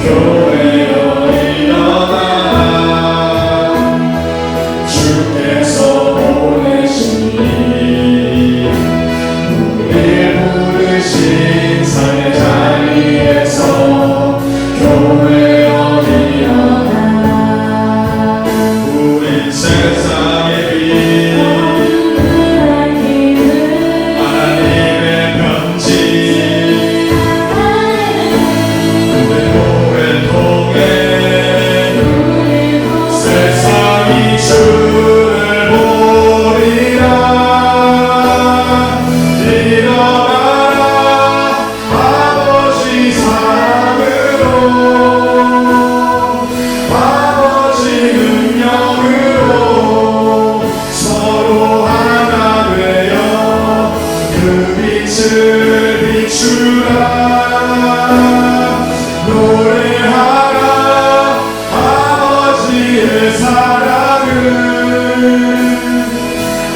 교회여 일어나 주께서 보내시니 우리를 부르신 산의 자리에서 교회여 일어나 우린 세상의 빛 하나님의 편지 노래 통해 세상이 주를 보리라 일어나라 아버지 사랑으로 아버지 능력으로 서로 하나 되어 그 빛을 비추라 노래하라 아버지의 사랑을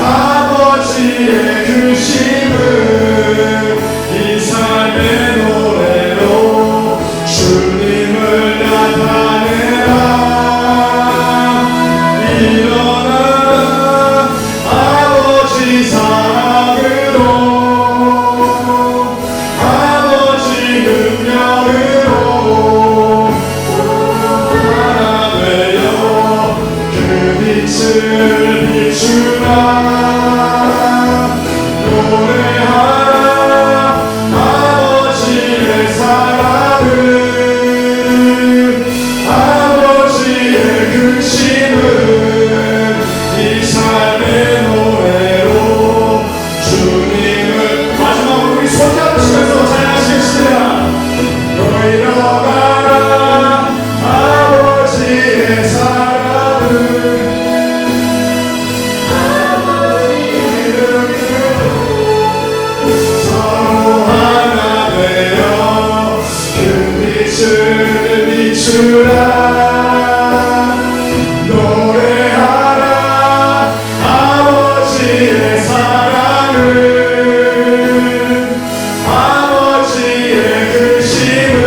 아버지의 크심을 이 삶의 노래로 주님을 나타내라 일어나라 아버지 사랑으로 아버지 능력으로 하나 되어 그 빛을 비추라 노래하라 아버지의 사랑을 아버지의 크심을 이 삶의 노래로 주님을 마지막으로 우리 손잡으시면서 찬양하시겠습니다. 일어나라 아버지의 사랑을 서로 하나 되어 그 빛을 비추라 노래하라 아버지의 사랑을 아버지의 크심을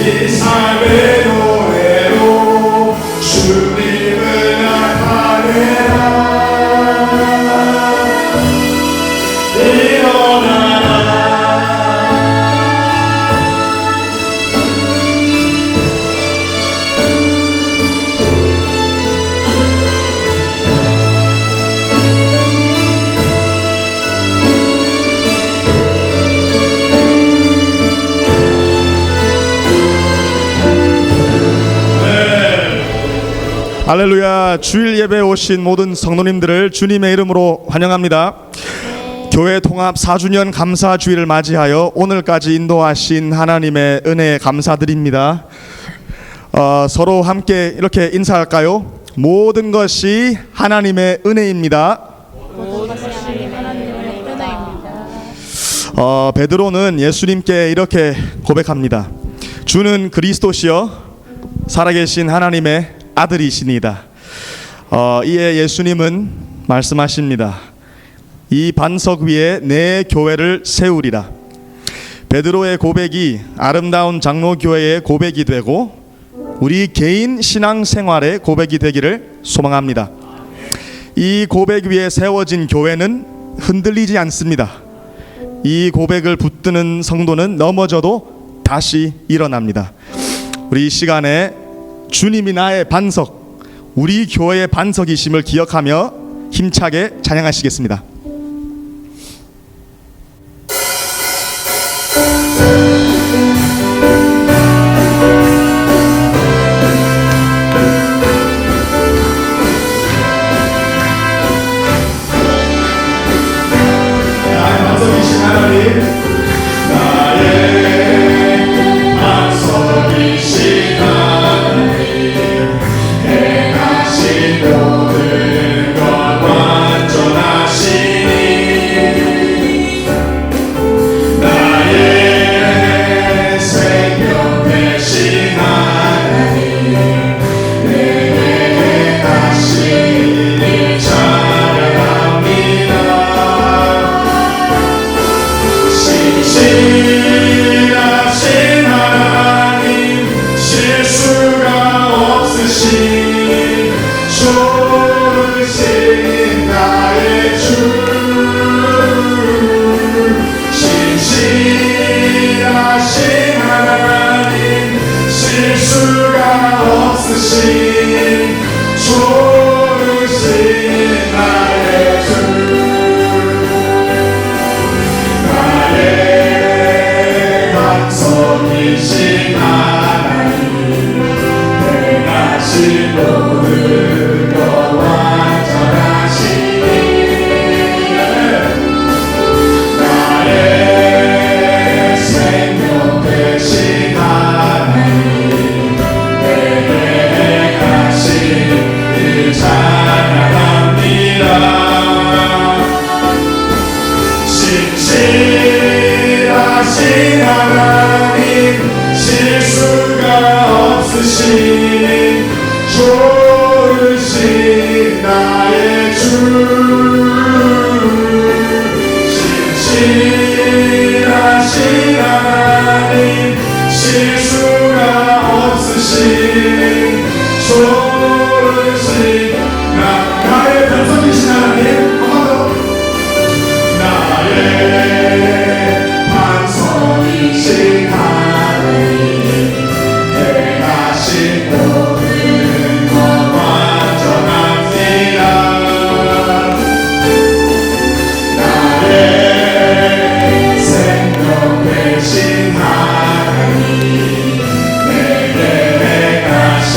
이 삶의 노래로 주님을 나타내라 일어나라 할렐루야. 주일 예배에 오신 모든 성도님들을 주님의 이름으로 환영합니다. 교회 통합 4주년 감사 주일을 맞이하여 오늘까지 인도하신 하나님의 은혜에 감사드립니다. 서로 함께 이렇게 인사할까요? 모든 것이 하나님의 은혜입니다. 베드로는 예수님께 이렇게 고백합니다. 주는 그리스도시여 살아계신 하나님의 아들이시니다. 이에 예수님은 말씀하십니다. 이 반석 위에 내 교회를 세우리라. 베드로의 고백이 아름다운 장로교회의 고백이 되고 우리 개인 신앙생활의 고백이 되기를 소망합니다. 이 고백 위에 세워진 교회는 흔들리지 않습니다. 이 고백을 붙드는 성도는 넘어져도 다시 일어납니다. 우리 이 시간에 주님이 나의 반석, 우리 교회의 반석이심을 기억하며 힘차게 찬양하시겠습니다. 나의 반석이신 하나님 나의 반석이신 하나님 행하신 모든 것 완전하신 없으신 좋으신 나의 주 나의 방송이신 하나님 행하신 모든 것 완전하시니 나의 생명 되신 하나님 내게 행하신 일 찬양합니다. 신실하신 하나님 실수가 없으신 좋으신 나의 주 신실하신 하나님 실수가 없으신 좋으신 나의 반석이신 하나님 한번더 나의 반석이신 하나님 행하신 모든 것 완전합니다. 나의 생명 되신 하나님 내게 행하신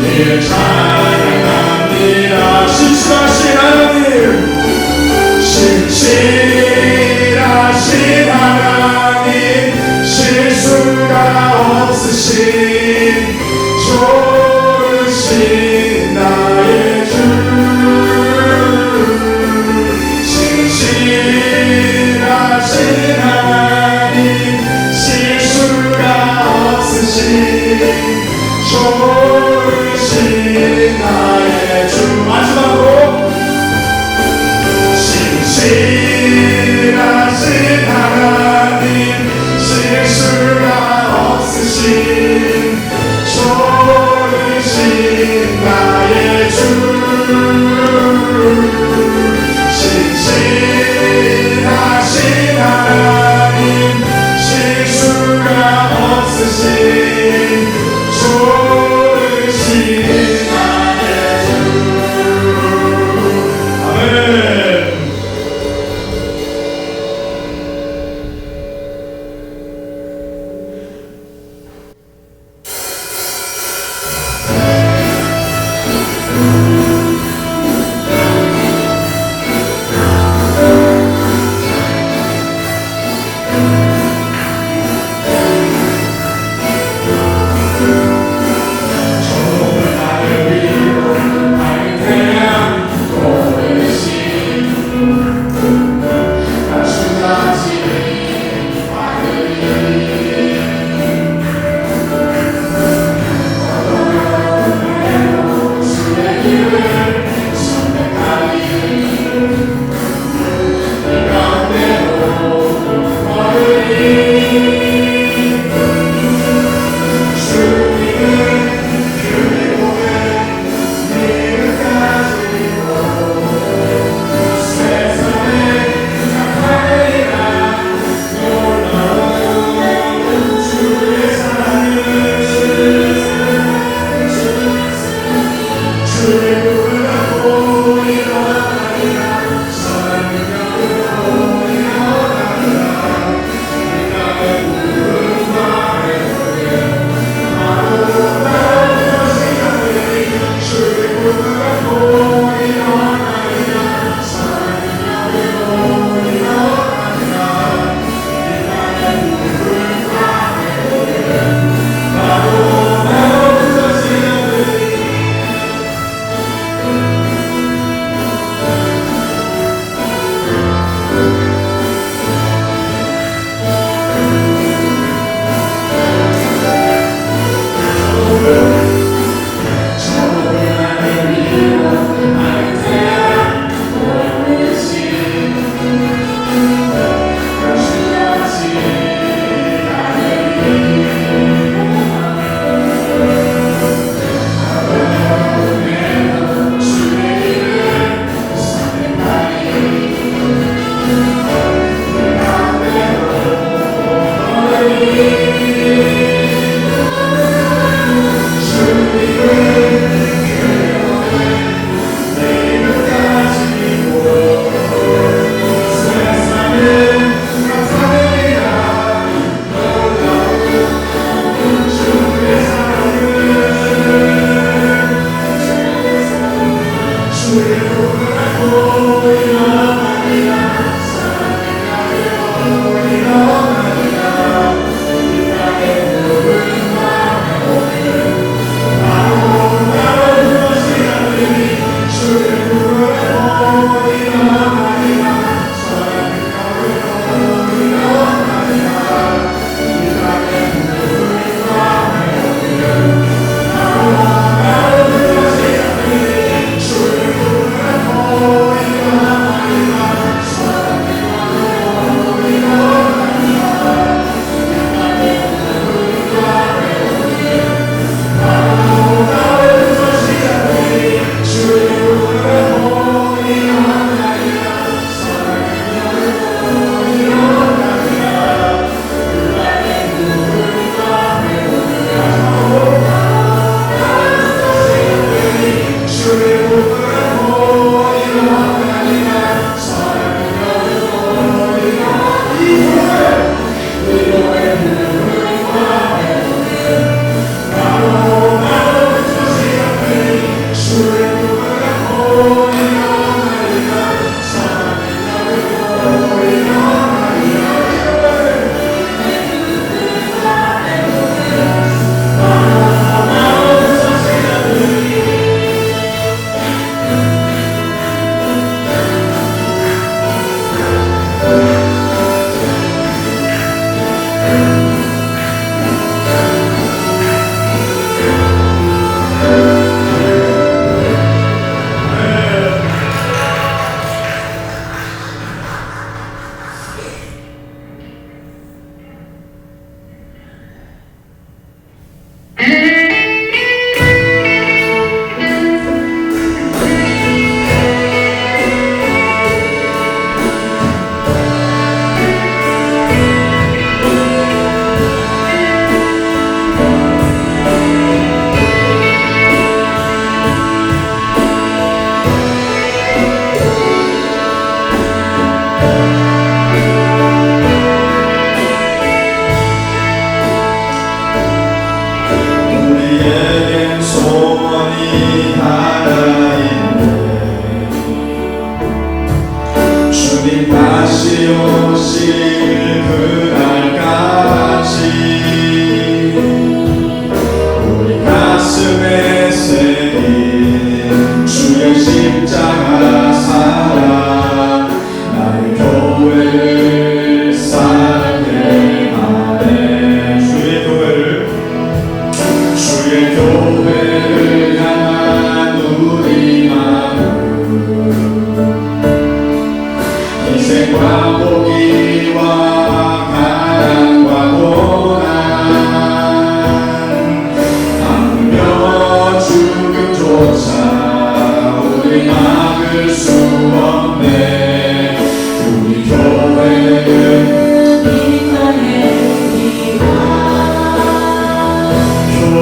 일 찬양합니다. 신실하신 하나님 신실하신 하나님 실수가 없으신 좋으신 나의 주 신실하신 하나님 실수가 없으신 좋으신 나의 주 마지막으로 신실하신 하나님 실수가 없으신 좋으신 나의 주 신실하신 하나님 실수가 없으신 좋으신 나의 주 아멘.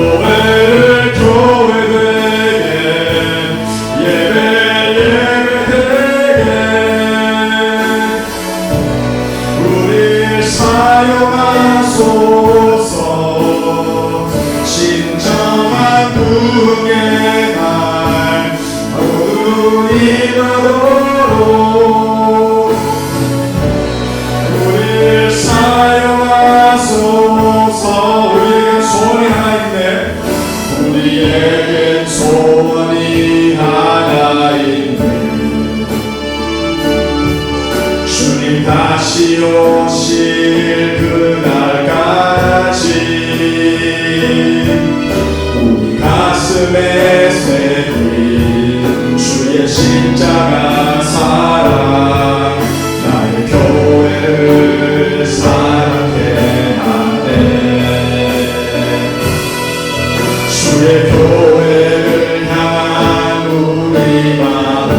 교회를 교회되게 예배 예배되게 우리 사용하소서 진정한 궁의 날 어두운 이마도록 우리 사용하소서. 우리에겐 소원이 하나 있네. 우리에겐 소원이 하나 있네. 주님 다시 오실 그날까지 우리 가슴에 새긴 주의 십자가 사랑 나의 교회를 사랑해 하네. 주의 교회를 향한 우리 마음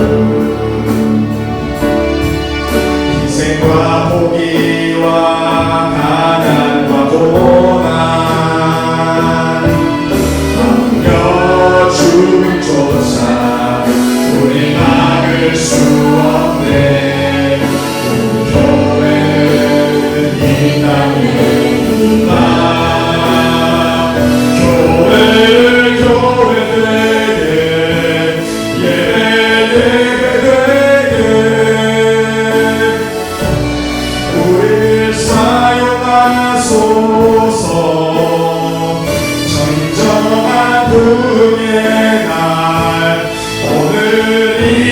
희생과 포기와 가난과 고난 주조차 우리 막을 수 없네. 우리 교회는 이 땅의 희망 교회를 교회되게 예배 예배되게 우리 사용하소서. 정정한 분의 날 오늘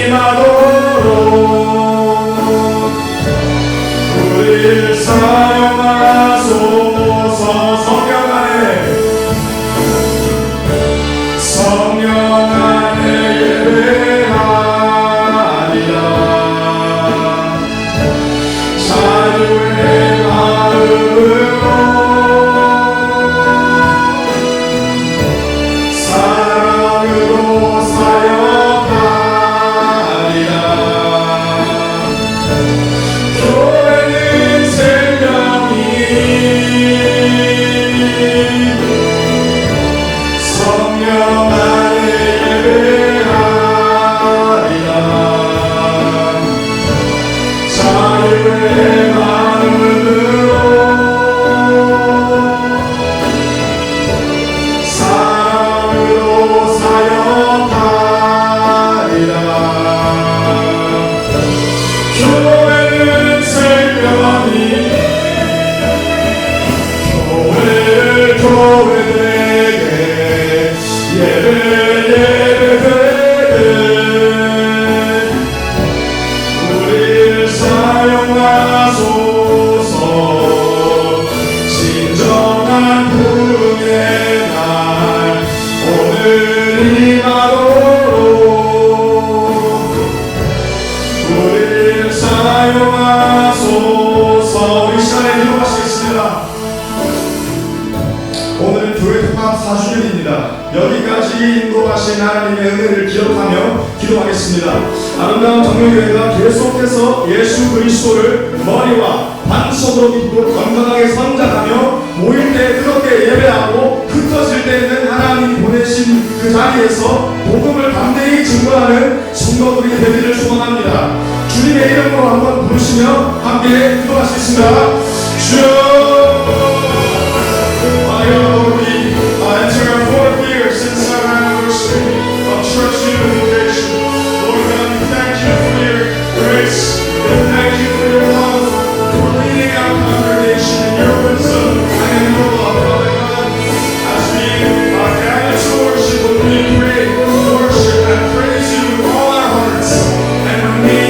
임하도록 우리 사용하소서. 성령 안에 예배하리라. 자유의 마음으로 사랑으로 사역하리라. 교회는 생명이 성령 안에 예배하리라. 자유의 마음으로 사랑으로 사역하리라. 교회는 생명이 교회를 교회되게 예배 예배되게 우리 사용하소서. 진정한 부흥의 날 오늘 임하도록 우리 사용하소서. 우리 시간에 기도하시겠습니다. 오늘은 교회 통합 4주년입니다. 여기까지 인도하신 하나님의 은혜를 기억하며 기도하겠습니다. 아름다운 정명교회가 계속해서 예수 그리스도를 머리와 반석으로 믿고 건강하게 선자하며 모일 때 그렇게 예배하고 흩어질 때 있는 하나님이 보내신 그 자리에서 복음을 담대히 증거하는 성도들이 되기를 소원합니다. 주님의 이름으로 한번 부르시며 함께 기도하시겠습니다. 주여 we enter our fourth year since our anniversary of church unification. Lord God, we thank you for your grace. We thank you for your love, for leading our congregation in your wisdom and in your love, Father God. As we gather to worship, when we pray, worship, and praise you with all our hearts, and when we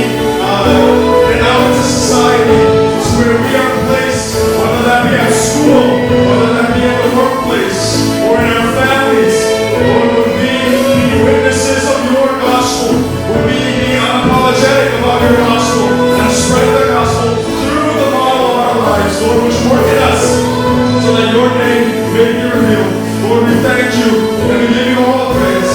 get out into society, to where we are placed, whether that be at school, whether that be at the workplace, or in our families, Lord, would we be witnesses of your gospel? Would we be unapologetic about your gospel and spread the gospel through the model of our lives, Lord, which work in us, so that your name may be revealed. Lord, we thank you and we give you all the praise.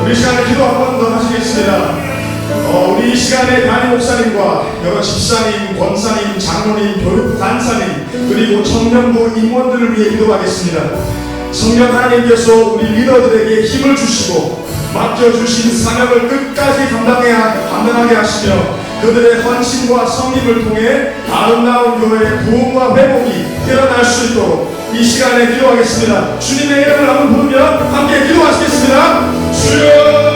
우리 시간에 기도 한 번 더 하시겠습니다. 우리 이 시간에 담임 목사님과 여러 집사님, 권사님, 장로님, 교육 간사님 그리고 청년부 임원들을 위해 기도하겠습니다. 성령 하나님께서 우리 리더들에게 힘을 주시고 맡겨주신 사명을 끝까지 감당하게 하시며 그들의 헌신과 성립을 통해 아름다운 교회의 부흥과 회복이 일어날 수 있도록 이 시간에 기도하겠습니다. 주님의 이름을 한번 부르며 함께 기도하시겠습니다. 주여!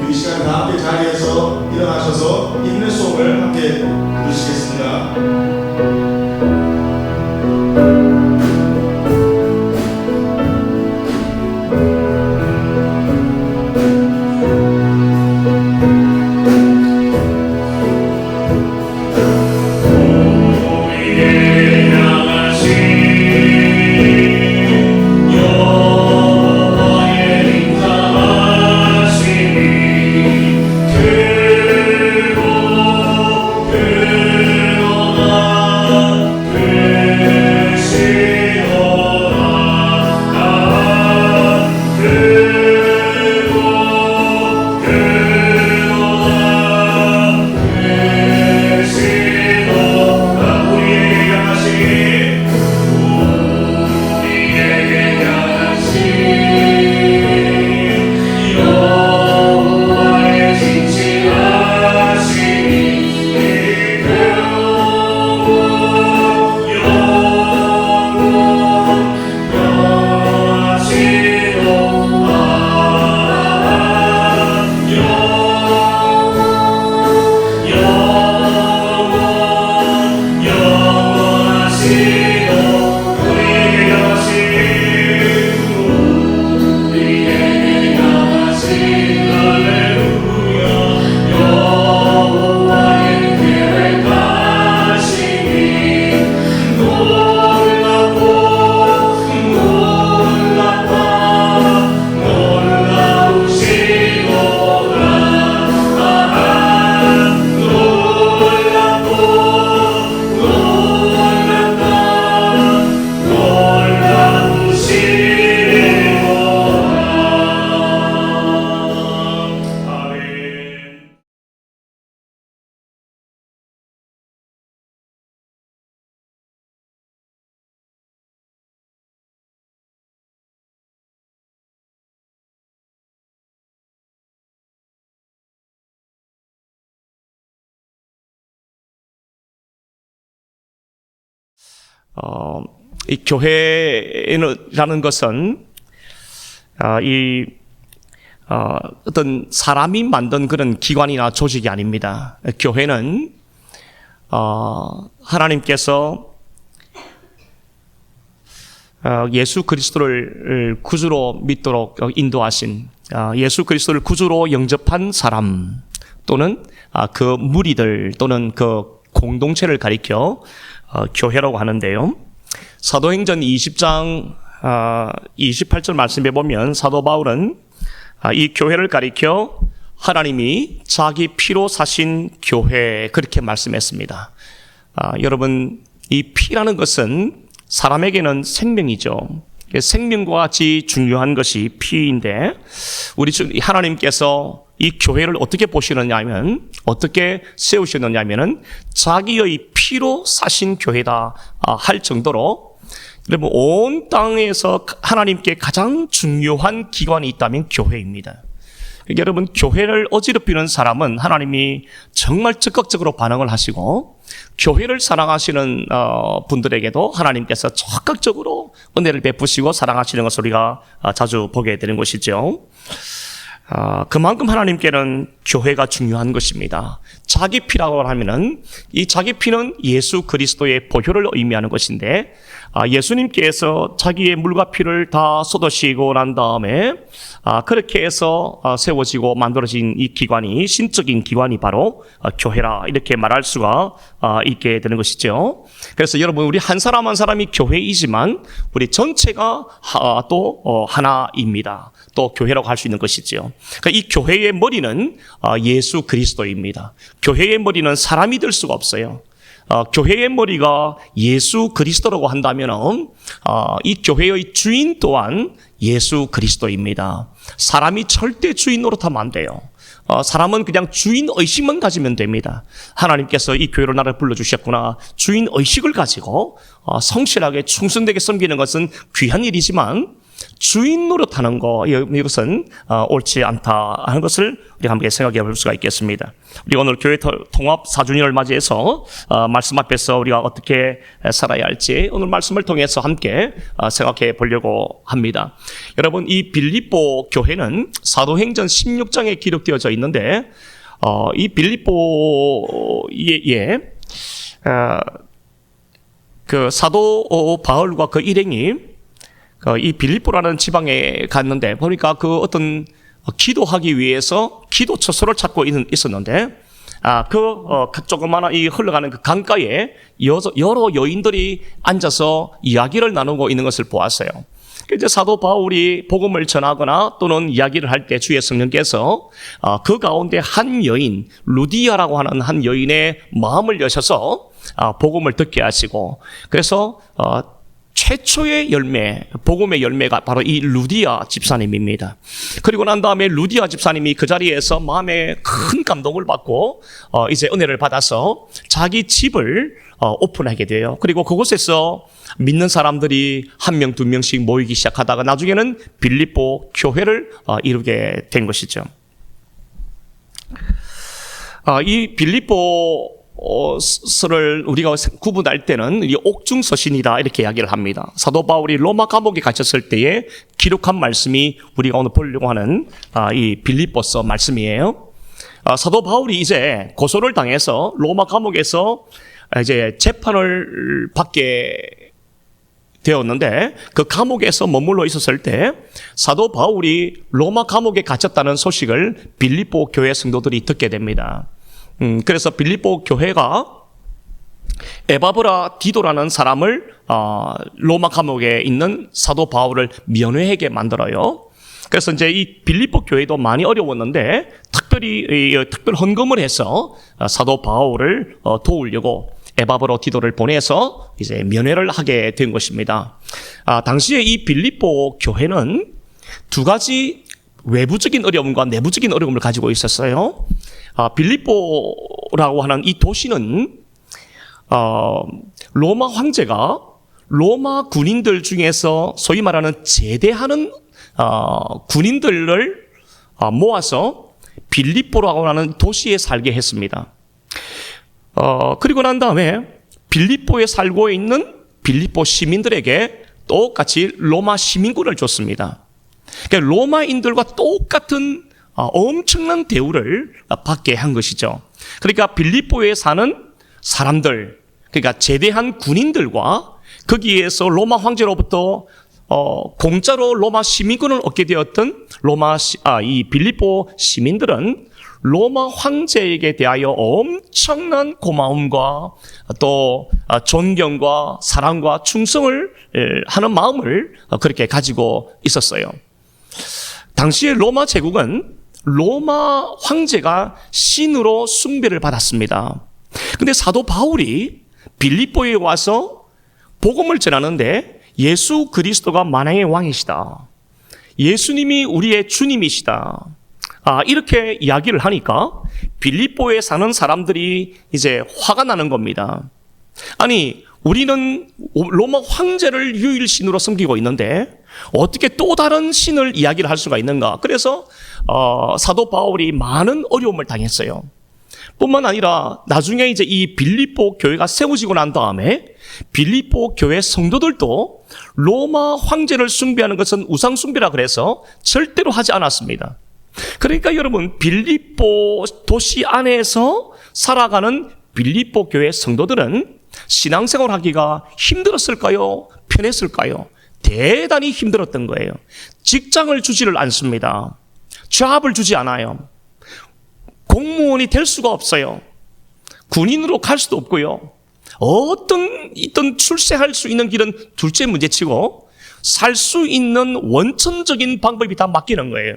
이 시간 다 함께 자리에서 일어나셔서 인내송을 함께 부르시겠습니다. 이 교회라는 것은 어떤 사람이 만든 그런 기관이나 조직이 아닙니다. 교회는 하나님께서 예수 그리스도를 구주로 믿도록 인도하신 예수 그리스도를 구주로 영접한 사람 또는 그 무리들 또는 그 공동체를 가리켜 교회라고 하는데요. 사도행전 20장 28절 말씀해 보면 사도 바울은 이 교회를 가리켜 하나님이 자기 피로 사신 교회 그렇게 말씀했습니다. 여러분, 이 피라는 것은 사람에게는 생명이죠. 생명과 같이 중요한 것이 피인데 우리 하나님께서 이 교회를 어떻게 보시느냐 하면 어떻게 세우셨느냐 하면은 자기의 피로 사신 교회다 할 정도로 여러분 온 땅에서 하나님께 가장 중요한 기관이 있다면 교회입니다. 여러분 교회를 어지럽히는 사람은 하나님이 정말 적극적으로 반응을 하시고 교회를 사랑하시는 분들에게도 하나님께서 적극적으로 은혜를 베푸시고 사랑하시는 것을 우리가 자주 보게 되는 것이죠. 그만큼 하나님께는 교회가 중요한 것입니다. 자기 피라고 하면은 이 자기 피는 예수 그리스도의 보혈을 의미하는 것인데 예수님께서 자기의 물과 피를 다 쏟으시고 난 다음에 그렇게 해서 세워지고 만들어진 이 기관이 신적인 기관이 바로 교회라 이렇게 말할 수가 있게 되는 것이죠. 그래서 여러분 우리 한 사람 한 사람이 교회이지만 우리 전체가 또 하나입니다. 또 교회라고 할 수 있는 것이죠. 그러니까 이 교회의 머리는 예수 그리스도입니다. 교회의 머리는 사람이 될 수가 없어요. 교회의 머리가 예수 그리스도라고 한다면 이 교회의 주인 또한 예수 그리스도입니다. 사람이 절대 주인 노릇하면 안 돼요. 사람은 그냥 주인 의식만 가지면 됩니다. 하나님께서 이 교회로 나를 불러주셨구나. 주인 의식을 가지고 성실하게 충성되게 섬기는 것은 귀한 일이지만 주인 노릇하는 거 이것은 옳지 않다 하는 것을 우리가 함께 생각해 볼 수가 있겠습니다. 우리 오늘 교회 통합 4주년을 맞이해서 말씀 앞에서 우리가 어떻게 살아야 할지 오늘 말씀을 통해서 함께 생각해 보려고 합니다. 여러분 이 빌립보 교회는 사도행전 16장에 기록되어져 있는데 이 빌립보에 그 사도 바울과 그 일행이 이 빌립보라는 지방에 갔는데 보니까 그 어떤 기도하기 위해서 기도 처소를 찾고 있었는데 그 조그마한 이 흘러가는 그 강가에 여러 여인들이 앉아서 이야기를 나누고 있는 것을 보았어요. 이제 사도 바울이 복음을 전하거나 또는 이야기를 할 때 주의 성령께서 그 가운데 한 여인 루디아라고 하는 한 여인의 마음을 여셔서 복음을 듣게 하시고 그래서 최초의 열매, 복음의 열매가 바로 이 루디아 집사님입니다. 그리고 난 다음에 루디아 집사님이 그 자리에서 마음에 큰 감동을 받고 이제 은혜를 받아서 자기 집을 오픈하게 돼요. 그리고 그곳에서 믿는 사람들이 한 명, 두 명씩 모이기 시작하다가 나중에는 빌립보 교회를 이루게 된 것이죠. 이 빌립보 서를 우리가 구분할 때는 이 옥중서신이다 이렇게 이야기를 합니다. 사도 바울이 로마 감옥에 갇혔을 때에 기록한 말씀이 우리가 오늘 보려고 하는 이 빌립보서 말씀이에요. 사도 바울이 이제 고소를 당해서 로마 감옥에서 이제 재판을 받게 되었는데 그 감옥에서 머물러 있었을 때 사도 바울이 로마 감옥에 갇혔다는 소식을 빌립보 교회 성도들이 듣게 됩니다. 그래서 빌립보 교회가 에바브라 디도라는 사람을 로마 감옥에 있는 사도 바울을 면회하게 만들어요. 그래서 이제 이 빌립보 교회도 많이 어려웠는데 특별 헌금을 해서 사도 바울을 도우려고 에바브라 디도를 보내서 이제 면회를 하게 된 것입니다. 당시에 이 빌립보 교회는 두 가지 외부적인 어려움과 내부적인 어려움을 가지고 있었어요. 빌립보라고 하는 이 도시는 로마 황제가 로마 군인들 중에서 소위 말하는 제대하는 군인들을 모아서 빌립보라고 하는 도시에 살게 했습니다. 그리고 난 다음에 빌립보에 살고 있는 빌립보 시민들에게 똑같이 로마 시민권을 줬습니다. 그러니까 로마인들과 똑같은 엄청난 대우를 받게 한 것이죠. 그러니까 빌립보에 사는 사람들, 그러니까 제대한 군인들과 거기에서 로마 황제로부터 공짜로 로마 시민권을 얻게 되었던 이 빌립보 시민들은 로마 황제에게 대하여 엄청난 고마움과 또 존경과 사랑과 충성을 하는 마음을 그렇게 가지고 있었어요. 당시의 로마 제국은 로마 황제가 신으로 숭배를 받았습니다. 근데 사도 바울이 빌립보에 와서 복음을 전하는데 예수 그리스도가 만왕의 왕이시다. 예수님이 우리의 주님이시다. 이렇게 이야기를 하니까 빌립보에 사는 사람들이 이제 화가 나는 겁니다. 아니, 우리는 로마 황제를 유일신으로 섬기고 있는데 어떻게 또 다른 신을 이야기를 할 수가 있는가? 그래서 사도 바울이 많은 어려움을 당했어요. 뿐만 아니라 나중에 이제 이 빌립보 교회가 세워지고 난 다음에 빌립보 교회 성도들도 로마 황제를 숭배하는 것은 우상 숭배라 그래서 절대로 하지 않았습니다. 그러니까 여러분, 빌립보 도시 안에서 살아가는 빌립보 교회 성도들은 신앙생활 하기가 힘들었을까요? 편했을까요? 대단히 힘들었던 거예요. 직장을 주지를 않습니다. 잡을 주지 않아요. 공무원이 될 수가 없어요. 군인으로 갈 수도 없고요. 어떤 출세할 수 있는 길은 둘째 문제치고 살 수 있는 원천적인 방법이 다 맡기는 거예요.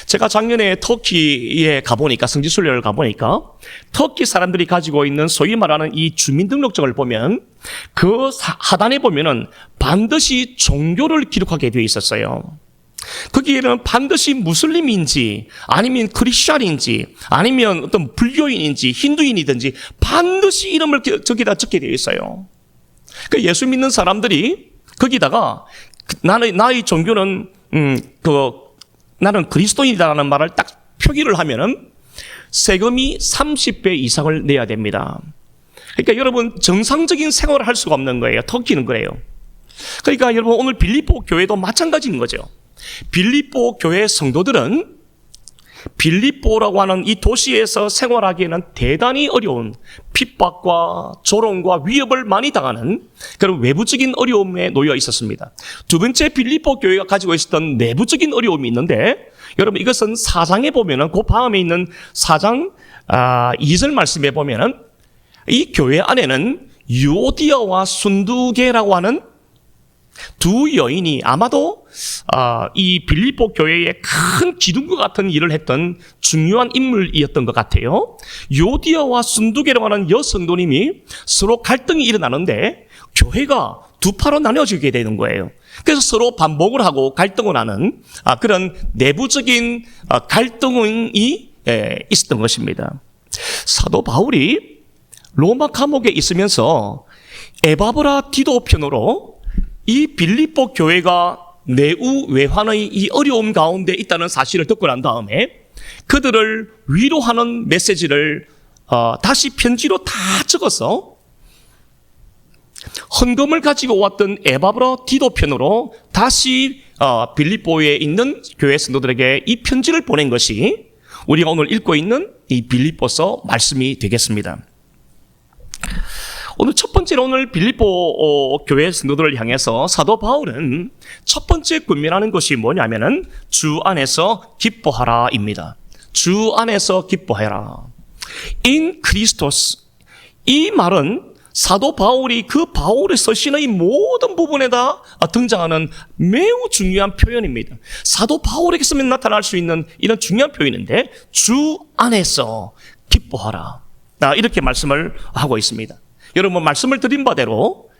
제가 작년에 터키에 가보니까, 성지순례를 가보니까 터키 사람들이 가지고 있는 소위 말하는 이 주민등록증을 보면 그 하단에 보면은 반드시 종교를 기록하게 되어 있었어요. 거기에는 반드시 무슬림인지 아니면 크리스찬인지 아니면 어떤 불교인인지 힌두인이든지 반드시 이름을 저기다 적게 되어 있어요. 그 예수 믿는 사람들이 거기다가 나의 종교는 나는 그리스도인이다라는 말을 딱 표기를 하면은 세금이 30배 이상을 내야 됩니다. 그러니까 여러분, 정상적인 생활을 할 수가 없는 거예요. 터키는 그래요. 그러니까 여러분, 오늘 빌립보 교회도 마찬가지인 거죠. 빌립보 교회 성도들은 빌립보라고 하는 이 도시에서 생활하기에는 대단히 어려운 핍박과 조롱과 위협을 많이 당하는 그런 외부적인 어려움에 놓여 있었습니다. 두 번째, 빌립보 교회가 가지고 있었던 내부적인 어려움이 있는데, 여러분, 이것은 4장에 보면은 그 다음에 있는 4장 2절 말씀에 보면은 이 교회 안에는 유오디아와 순두계라고 하는 두 여인이 아마도 이 빌립보 교회의 큰 기둥과 같은 일을 했던 중요한 인물이었던 것 같아요. 요디아와 순두계라고 하는 여성도님이 서로 갈등이 일어나는데 교회가 두 파로 나뉘어지게 되는 거예요. 그래서 서로 반복을 하고 갈등을 하는 그런 내부적인 갈등이 있었던 것입니다. 사도 바울이 로마 감옥에 있으면서 에바브라 디도 편으로 이 빌립보 교회가 내우 외환의 이 어려움 가운데 있다는 사실을 듣고 난 다음에 그들을 위로하는 메시지를 다시 편지로 다 적어서 헌금을 가지고 왔던 에바브라 디도 편으로 다시 빌립보에 있는 교회 성도들에게 이 편지를 보낸 것이 우리가 오늘 읽고 있는 이 빌립보서 말씀이 되겠습니다. 오늘 첫 번째로 오늘 빌립보 교회 성도들을 향해서 사도 바울은 첫 번째 권면하는 것이 뭐냐면은 주 안에서 기뻐하라입니다. 주 안에서 기뻐해라. In Christos. 이 말은 사도 바울이 그 바울의 서신의 모든 부분에다 등장하는 매우 중요한 표현입니다. 사도 바울에게서만 나타날 수 있는 이런 중요한 표현인데, 주 안에서 기뻐하라. 이렇게 말씀을 하고 있습니다. 여러분, 말씀을 드린 바대로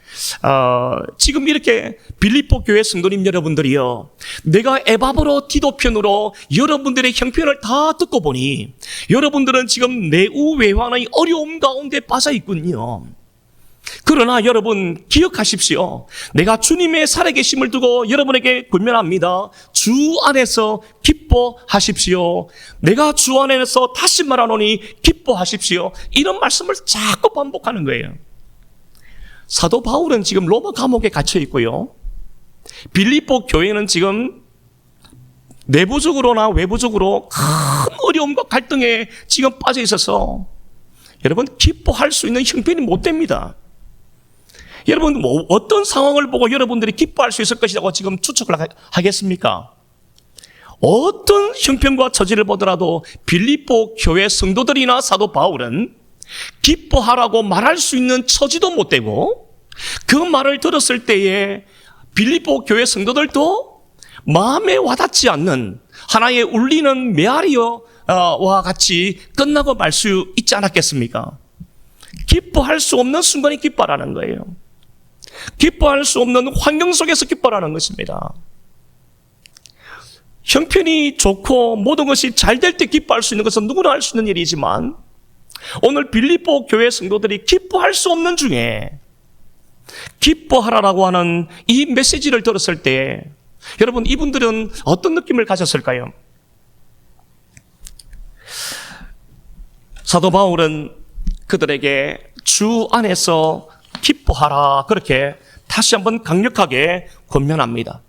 지금 이렇게 빌립보 교회 성도님 여러분들이요, 내가 에바브로 디도 편으로 여러분들의 형편을 다 듣고 보니 여러분들은 지금 내우 외환의 어려움 가운데 빠져 있군요. 그러나 여러분 기억하십시오. 내가 주님의 살아계심을 두고 여러분에게 권면합니다. 주 안에서 기뻐하십시오. 내가 주 안에서 다시 말하노니 기뻐하십시오. 이런 말씀을 자꾸 반복하는 거예요. 사도 바울은 지금 로마 감옥에 갇혀 있고요, 빌립보 교회는 지금 내부적으로나 외부적으로 큰 어려움과 갈등에 지금 빠져 있어서 여러분 기뻐할 수 있는 형편이 못 됩니다. 여러분, 어떤 상황을 보고 여러분들이 기뻐할 수 있을 것이라고 지금 추측을 하겠습니까? 어떤 형편과 처지를 보더라도 빌립보 교회 성도들이나 사도 바울은 기뻐하라고 말할 수 있는 처지도 못 되고, 그 말을 들었을 때에 빌립보 교회 성도들도 마음에 와닿지 않는 하나의 울리는 메아리와 같이 끝나고 말 수 있지 않았겠습니까? 기뻐할 수 없는 순간이 기뻐라는 거예요. 기뻐할 수 없는 환경 속에서 기뻐라는 것입니다. 형편이 좋고 모든 것이 잘 될 때 기뻐할 수 있는 것은 누구나 할 수 있는 일이지만 오늘 빌립보 교회 성도들이 기뻐할 수 없는 중에 기뻐하라라고 하는 이 메시지를 들었을 때 여러분 이분들은 어떤 느낌을 가졌을까요? 사도 바울은 그들에게 주 안에서 기뻐하라 그렇게 다시 한번 강력하게 권면합니다.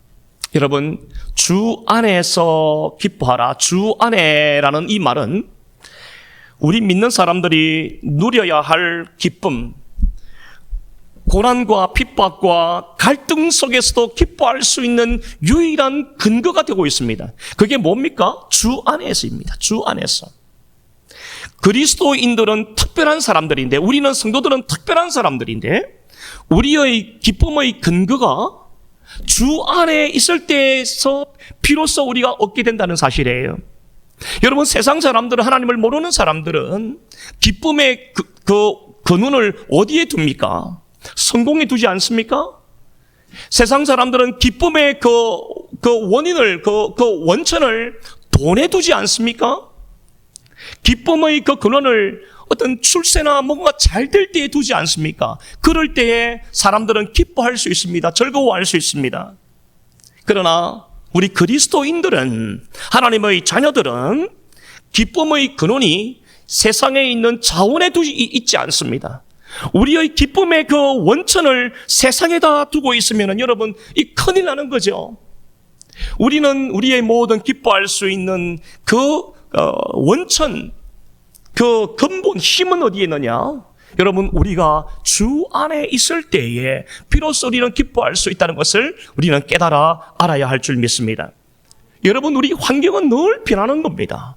여러분 주 안에서 기뻐하라, 주 안에라는 이 말은 우리 믿는 사람들이 누려야 할 기쁨, 고난과 핍박과 갈등 속에서도 기뻐할 수 있는 유일한 근거가 되고 있습니다. 그게 뭡니까? 주 안에서입니다. 주 안에서. 그리스도인들은 특별한 사람들인데, 우리는 성도들은 특별한 사람들인데, 우리의 기쁨의 근거가 주 안에 있을 때에서 비로소 우리가 얻게 된다는 사실이에요. 여러분 세상 사람들은, 하나님을 모르는 사람들은 기쁨의 근원을 어디에 둡니까? 성공에 두지 않습니까? 세상 사람들은 기쁨의 원인을, 원천을 돈에 두지 않습니까? 기쁨의 근원을 어떤 출세나 뭔가 잘 될 때에 두지 않습니까? 그럴 때에 사람들은 기뻐할 수 있습니다. 즐거워할 수 있습니다. 그러나 우리 그리스도인들은, 하나님의 자녀들은 기쁨의 근원이 세상에 있는 자원에 있지 않습니다. 우리의 기쁨의 원천을 세상에다 두고 있으면 여러분 이 큰일 나는 거죠. 우리는 우리의 모든 기뻐할 수 있는 원천, 근본 힘은 어디에 있느냐? 여러분 우리가 주 안에 있을 때에 비로소 우리는 기뻐할 수 있다는 것을 우리는 깨달아 알아야 할 줄 믿습니다. 여러분 우리 환경은 늘 변하는 겁니다.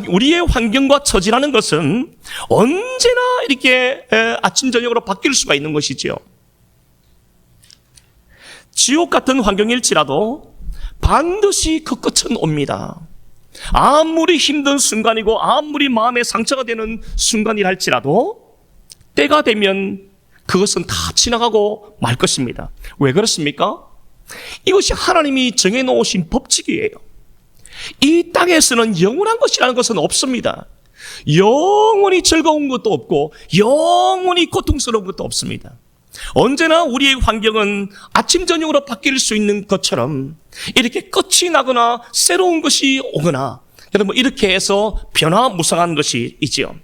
우리의 환경과 처지라는 것은 언제나 이렇게 아침 저녁으로 바뀔 수가 있는 것이지요. 지옥 같은 환경일지라도 반드시 그 끝은 옵니다. 아무리 힘든 순간이고 아무리 마음에 상처가 되는 순간이라 할지라도 때가 되면 그것은 다 지나가고 말 것입니다. 왜 그렇습니까? 이것이 하나님이 정해놓으신 법칙이에요. 이 땅에서는 영원한 것이라는 것은 없습니다. 영원히 즐거운 것도 없고 영원히 고통스러운 것도 없습니다. 언제나 우리의 환경은 아침 저녁으로 바뀔 수 있는 것처럼 이렇게 끝이 나거나 새로운 것이 오거나 여러분 이렇게 해서 변화무쌍한 것이 있지요.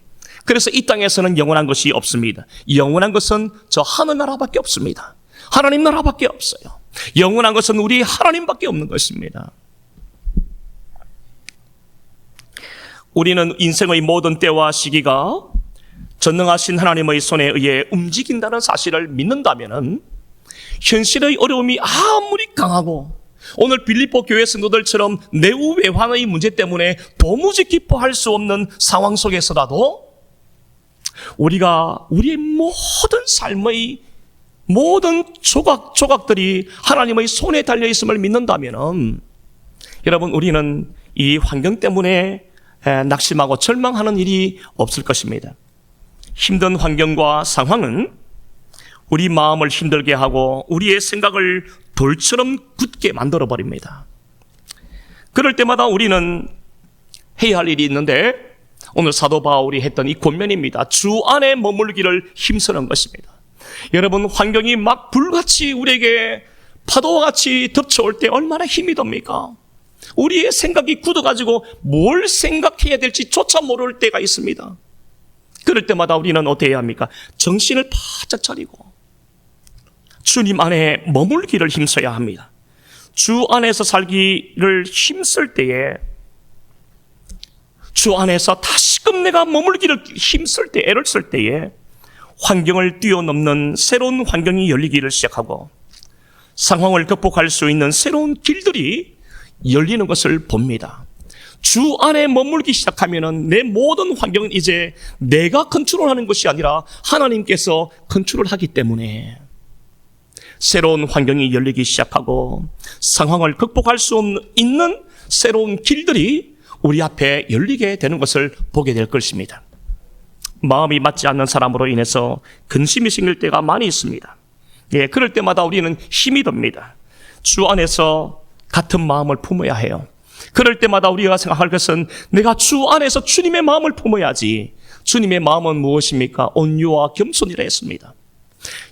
그래서 이 땅에서는 영원한 것이 없습니다. 영원한 것은 저 하늘나라밖에 없습니다. 하나님 나라밖에 없어요. 영원한 것은 우리 하나님밖에 없는 것입니다. 우리는 인생의 모든 때와 시기가 전능하신 하나님의 손에 의해 움직인다는 사실을 믿는다면 현실의 어려움이 아무리 강하고 오늘 빌립보 교회 성도들처럼 내후외환의 문제 때문에 도무지 기뻐할 수 없는 상황 속에서라도 우리가 우리의 모든 삶의 모든 조각조각들이 하나님의 손에 달려있음을 믿는다면 여러분 우리는 이 환경 때문에 낙심하고 절망하는 일이 없을 것입니다. 힘든 환경과 상황은 우리 마음을 힘들게 하고 우리의 생각을 돌처럼 굳게 만들어버립니다. 그럴 때마다 우리는 해야 할 일이 있는데 오늘 사도 바울이 했던 이 권면입니다. 주 안에 머물기를 힘쓰는 것입니다. 여러분 환경이 막 불같이 우리에게 파도와 같이 덮쳐올 때 얼마나 힘이 듭니까? 우리의 생각이 굳어가지고 뭘 생각해야 될지 조차 모를 때가 있습니다. 그럴 때마다 우리는 어떻게 해야 합니까? 정신을 바짝 차리고 주님 안에 머물기를 힘써야 합니다. 주 안에서 살기를 힘쓸 때에 주 안에서 다시금 내가 머물기를 힘쓸 때, 애를 쓸 때에 환경을 뛰어넘는 새로운 환경이 열리기를 시작하고 상황을 극복할 수 있는 새로운 길들이 열리는 것을 봅니다. 주 안에 머물기 시작하면은 내 모든 환경은 이제 내가 컨트롤하는 것이 아니라 하나님께서 컨트롤하기 때문에 새로운 환경이 열리기 시작하고 상황을 극복할 수 있는 새로운 길들이 우리 앞에 열리게 되는 것을 보게 될 것입니다. 마음이 맞지 않는 사람으로 인해서 근심이 생길 때가 많이 있습니다. 그럴 때마다 우리는 힘이 듭니다. 주 안에서 같은 마음을 품어야 해요. 그럴 때마다 우리가 생각할 것은 내가 주 안에서 주님의 마음을 품어야지. 주님의 마음은 무엇입니까? 온유와 겸손이라 했습니다.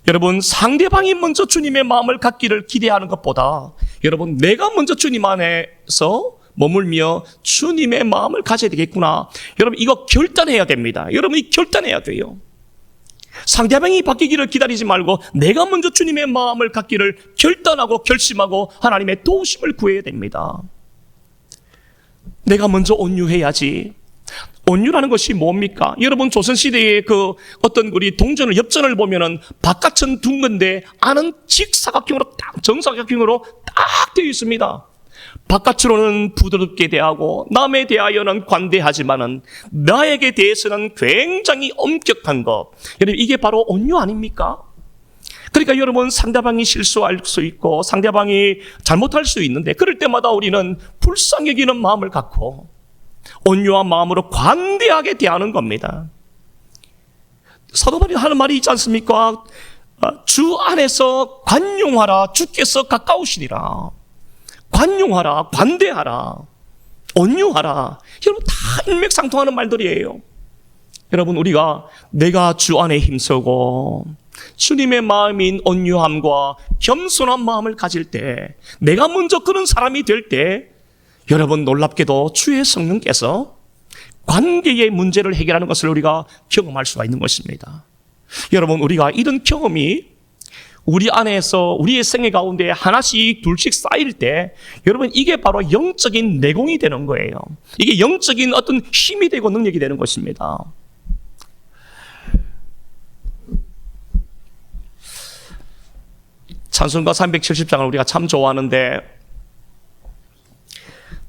여러분, 상대방이 먼저 주님의 마음을 갖기를 기대하는 것보다 여러분, 내가 먼저 주님 안에서 머물며 주님의 마음을 가져야 되겠구나. 여러분, 이거 결단해야 됩니다. 여러분이 결단해야 돼요. 상대방이 바뀌기를 기다리지 말고 내가 먼저 주님의 마음을 갖기를 결단하고 결심하고 하나님의 도우심을 구해야 됩니다. 내가 먼저 온유해야지. 온유라는 것이 뭡니까? 여러분, 조선시대의 그 어떤 우리 동전을 엽전을 보면은 바깥은 둥근데 안은 직사각형으로 딱 정사각형으로 딱 되어 있습니다. 바깥으로는 부드럽게 대하고 남에 대하여는 관대하지만은 나에게 대해서는 굉장히 엄격한 것. 여러분, 이게 바로 온유 아닙니까? 그러니까 여러분, 상대방이 실수할 수 있고 상대방이 잘못할 수 있는데 그럴 때마다 우리는 불쌍히 여기는 마음을 갖고 온유한 마음으로 관대하게 대하는 겁니다. 사도 바울이 하는 말이 있지 않습니까? 주 안에서 관용하라, 주께서 가까우시니라. 관용하라, 관대하라, 온유하라. 여러분, 다 일맥상통하는 말들이에요. 여러분, 우리가 내가 주 안에 힘쓰고 주님의 마음인 온유함과 겸손한 마음을 가질 때, 내가 먼저 그런 사람이 될 때, 여러분, 놀랍게도 주의 성령께서 관계의 문제를 해결하는 것을 우리가 경험할 수가 있는 것입니다. 여러분, 우리가 이런 경험이 우리 안에서 우리의 생애 가운데 하나씩 둘씩 쌓일 때 여러분, 이게 바로 영적인 내공이 되는 거예요. 이게 영적인 어떤 힘이 되고 능력이 되는 것입니다. 찬송가 370장을 우리가 참 좋아하는데,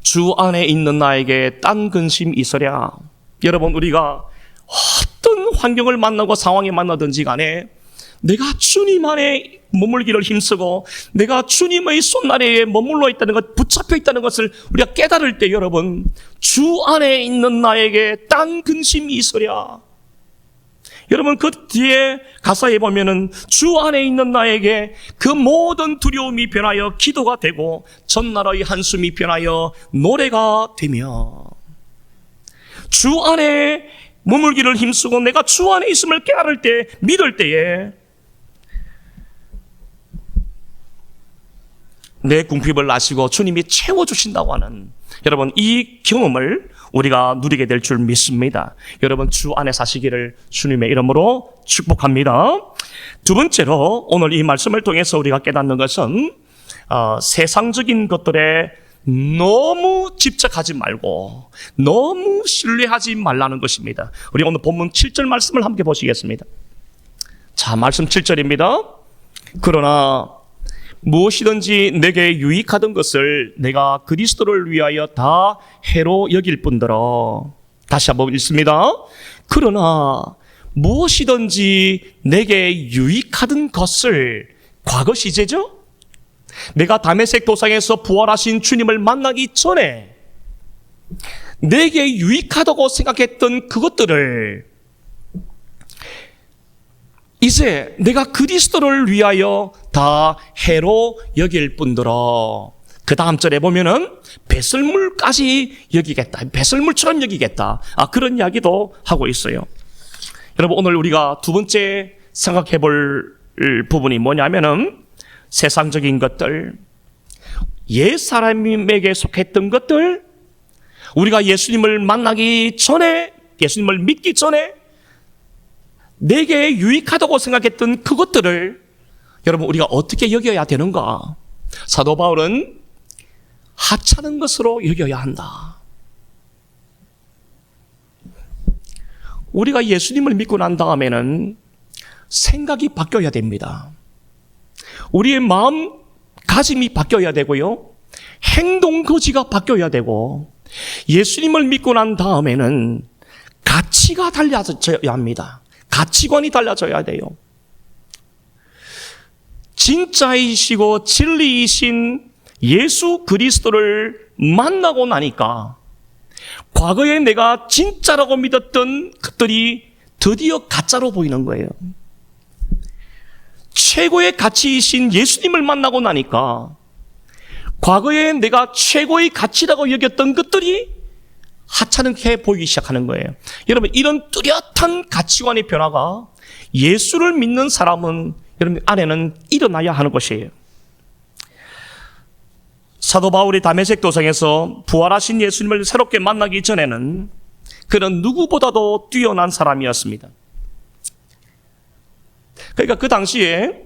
주 안에 있는 나에게 딴 근심 있으랴. 여러분, 우리가 어떤 환경을 만나고 상황에 만나든지 간에 내가 주님 안에 머물기를 힘쓰고 내가 주님의 손아래에 머물러 있다는 것, 붙잡혀 있다는 것을 우리가 깨달을 때 여러분, 주 안에 있는 나에게 딴 근심이 있으랴. 여러분, 그 뒤에 가사에 보면은 주 안에 있는 나에게 그 모든 두려움이 변하여 기도가 되고 전날의 한숨이 변하여 노래가 되며, 주 안에 머물기를 힘쓰고 내가 주 안에 있음을 깨달을 때, 믿을 때에 내 궁핍을 아시고 주님이 채워주신다고 하는, 여러분, 이 경험을 우리가 누리게 될 줄 믿습니다. 여러분, 주 안에 사시기를 주님의 이름으로 축복합니다. 두 번째로 오늘 이 말씀을 통해서 우리가 깨닫는 것은 세상적인 것들에 너무 집착하지 말고 너무 신뢰하지 말라는 것입니다. 우리 오늘 본문 7절 말씀을 함께 보시겠습니다. 자, 말씀 7절입니다. 그러나 무엇이든지 내게 유익하던 것을 내가 그리스도를 위하여 다 해로 여길 뿐더러. 다시 한번 읽습니다. 그러나 무엇이든지 내게 유익하던 것을, 과거 시제죠? 내가 다메섹 도상에서 부활하신 주님을 만나기 전에 내게 유익하다고 생각했던 그것들을 이제 내가 그리스도를 위하여 다 해로 여길 뿐더러. 그 다음 절에 보면은 배설물까지 여기겠다, 배설물처럼 여기겠다, 그런 이야기도 하고 있어요. 여러분, 오늘 우리가 두 번째 생각해 볼 부분이 뭐냐면은 세상적인 것들, 옛사람에게 속했던 것들, 우리가 예수님을 만나기 전에, 예수님을 믿기 전에 내게 유익하다고 생각했던 그것들을 여러분, 우리가 어떻게 여겨야 되는가? 사도 바울은 하찮은 것으로 여겨야 한다. 우리가 예수님을 믿고 난 다음에는 생각이 바뀌어야 됩니다. 우리의 마음가짐이 바뀌어야 되고요, 행동 거지가 바뀌어야 되고, 예수님을 믿고 난 다음에는 가치가 달라져야 합니다. 가치관이 달라져야 돼요. 진짜이시고 진리이신 예수 그리스도를 만나고 나니까 과거에 내가 진짜라고 믿었던 것들이 드디어 가짜로 보이는 거예요. 최고의 가치이신 예수님을 만나고 나니까 과거에 내가 최고의 가치라고 여겼던 것들이 하찮게 보이기 시작하는 거예요. 여러분, 이런 뚜렷한 가치관의 변화가 예수를 믿는 사람은 여러분 안에는 일어나야 하는 것이에요. 사도 바울이 다메섹 도상에서 부활하신 예수님을 새롭게 만나기 전에는 그는 누구보다도 뛰어난 사람이었습니다. 그러니까 그 당시에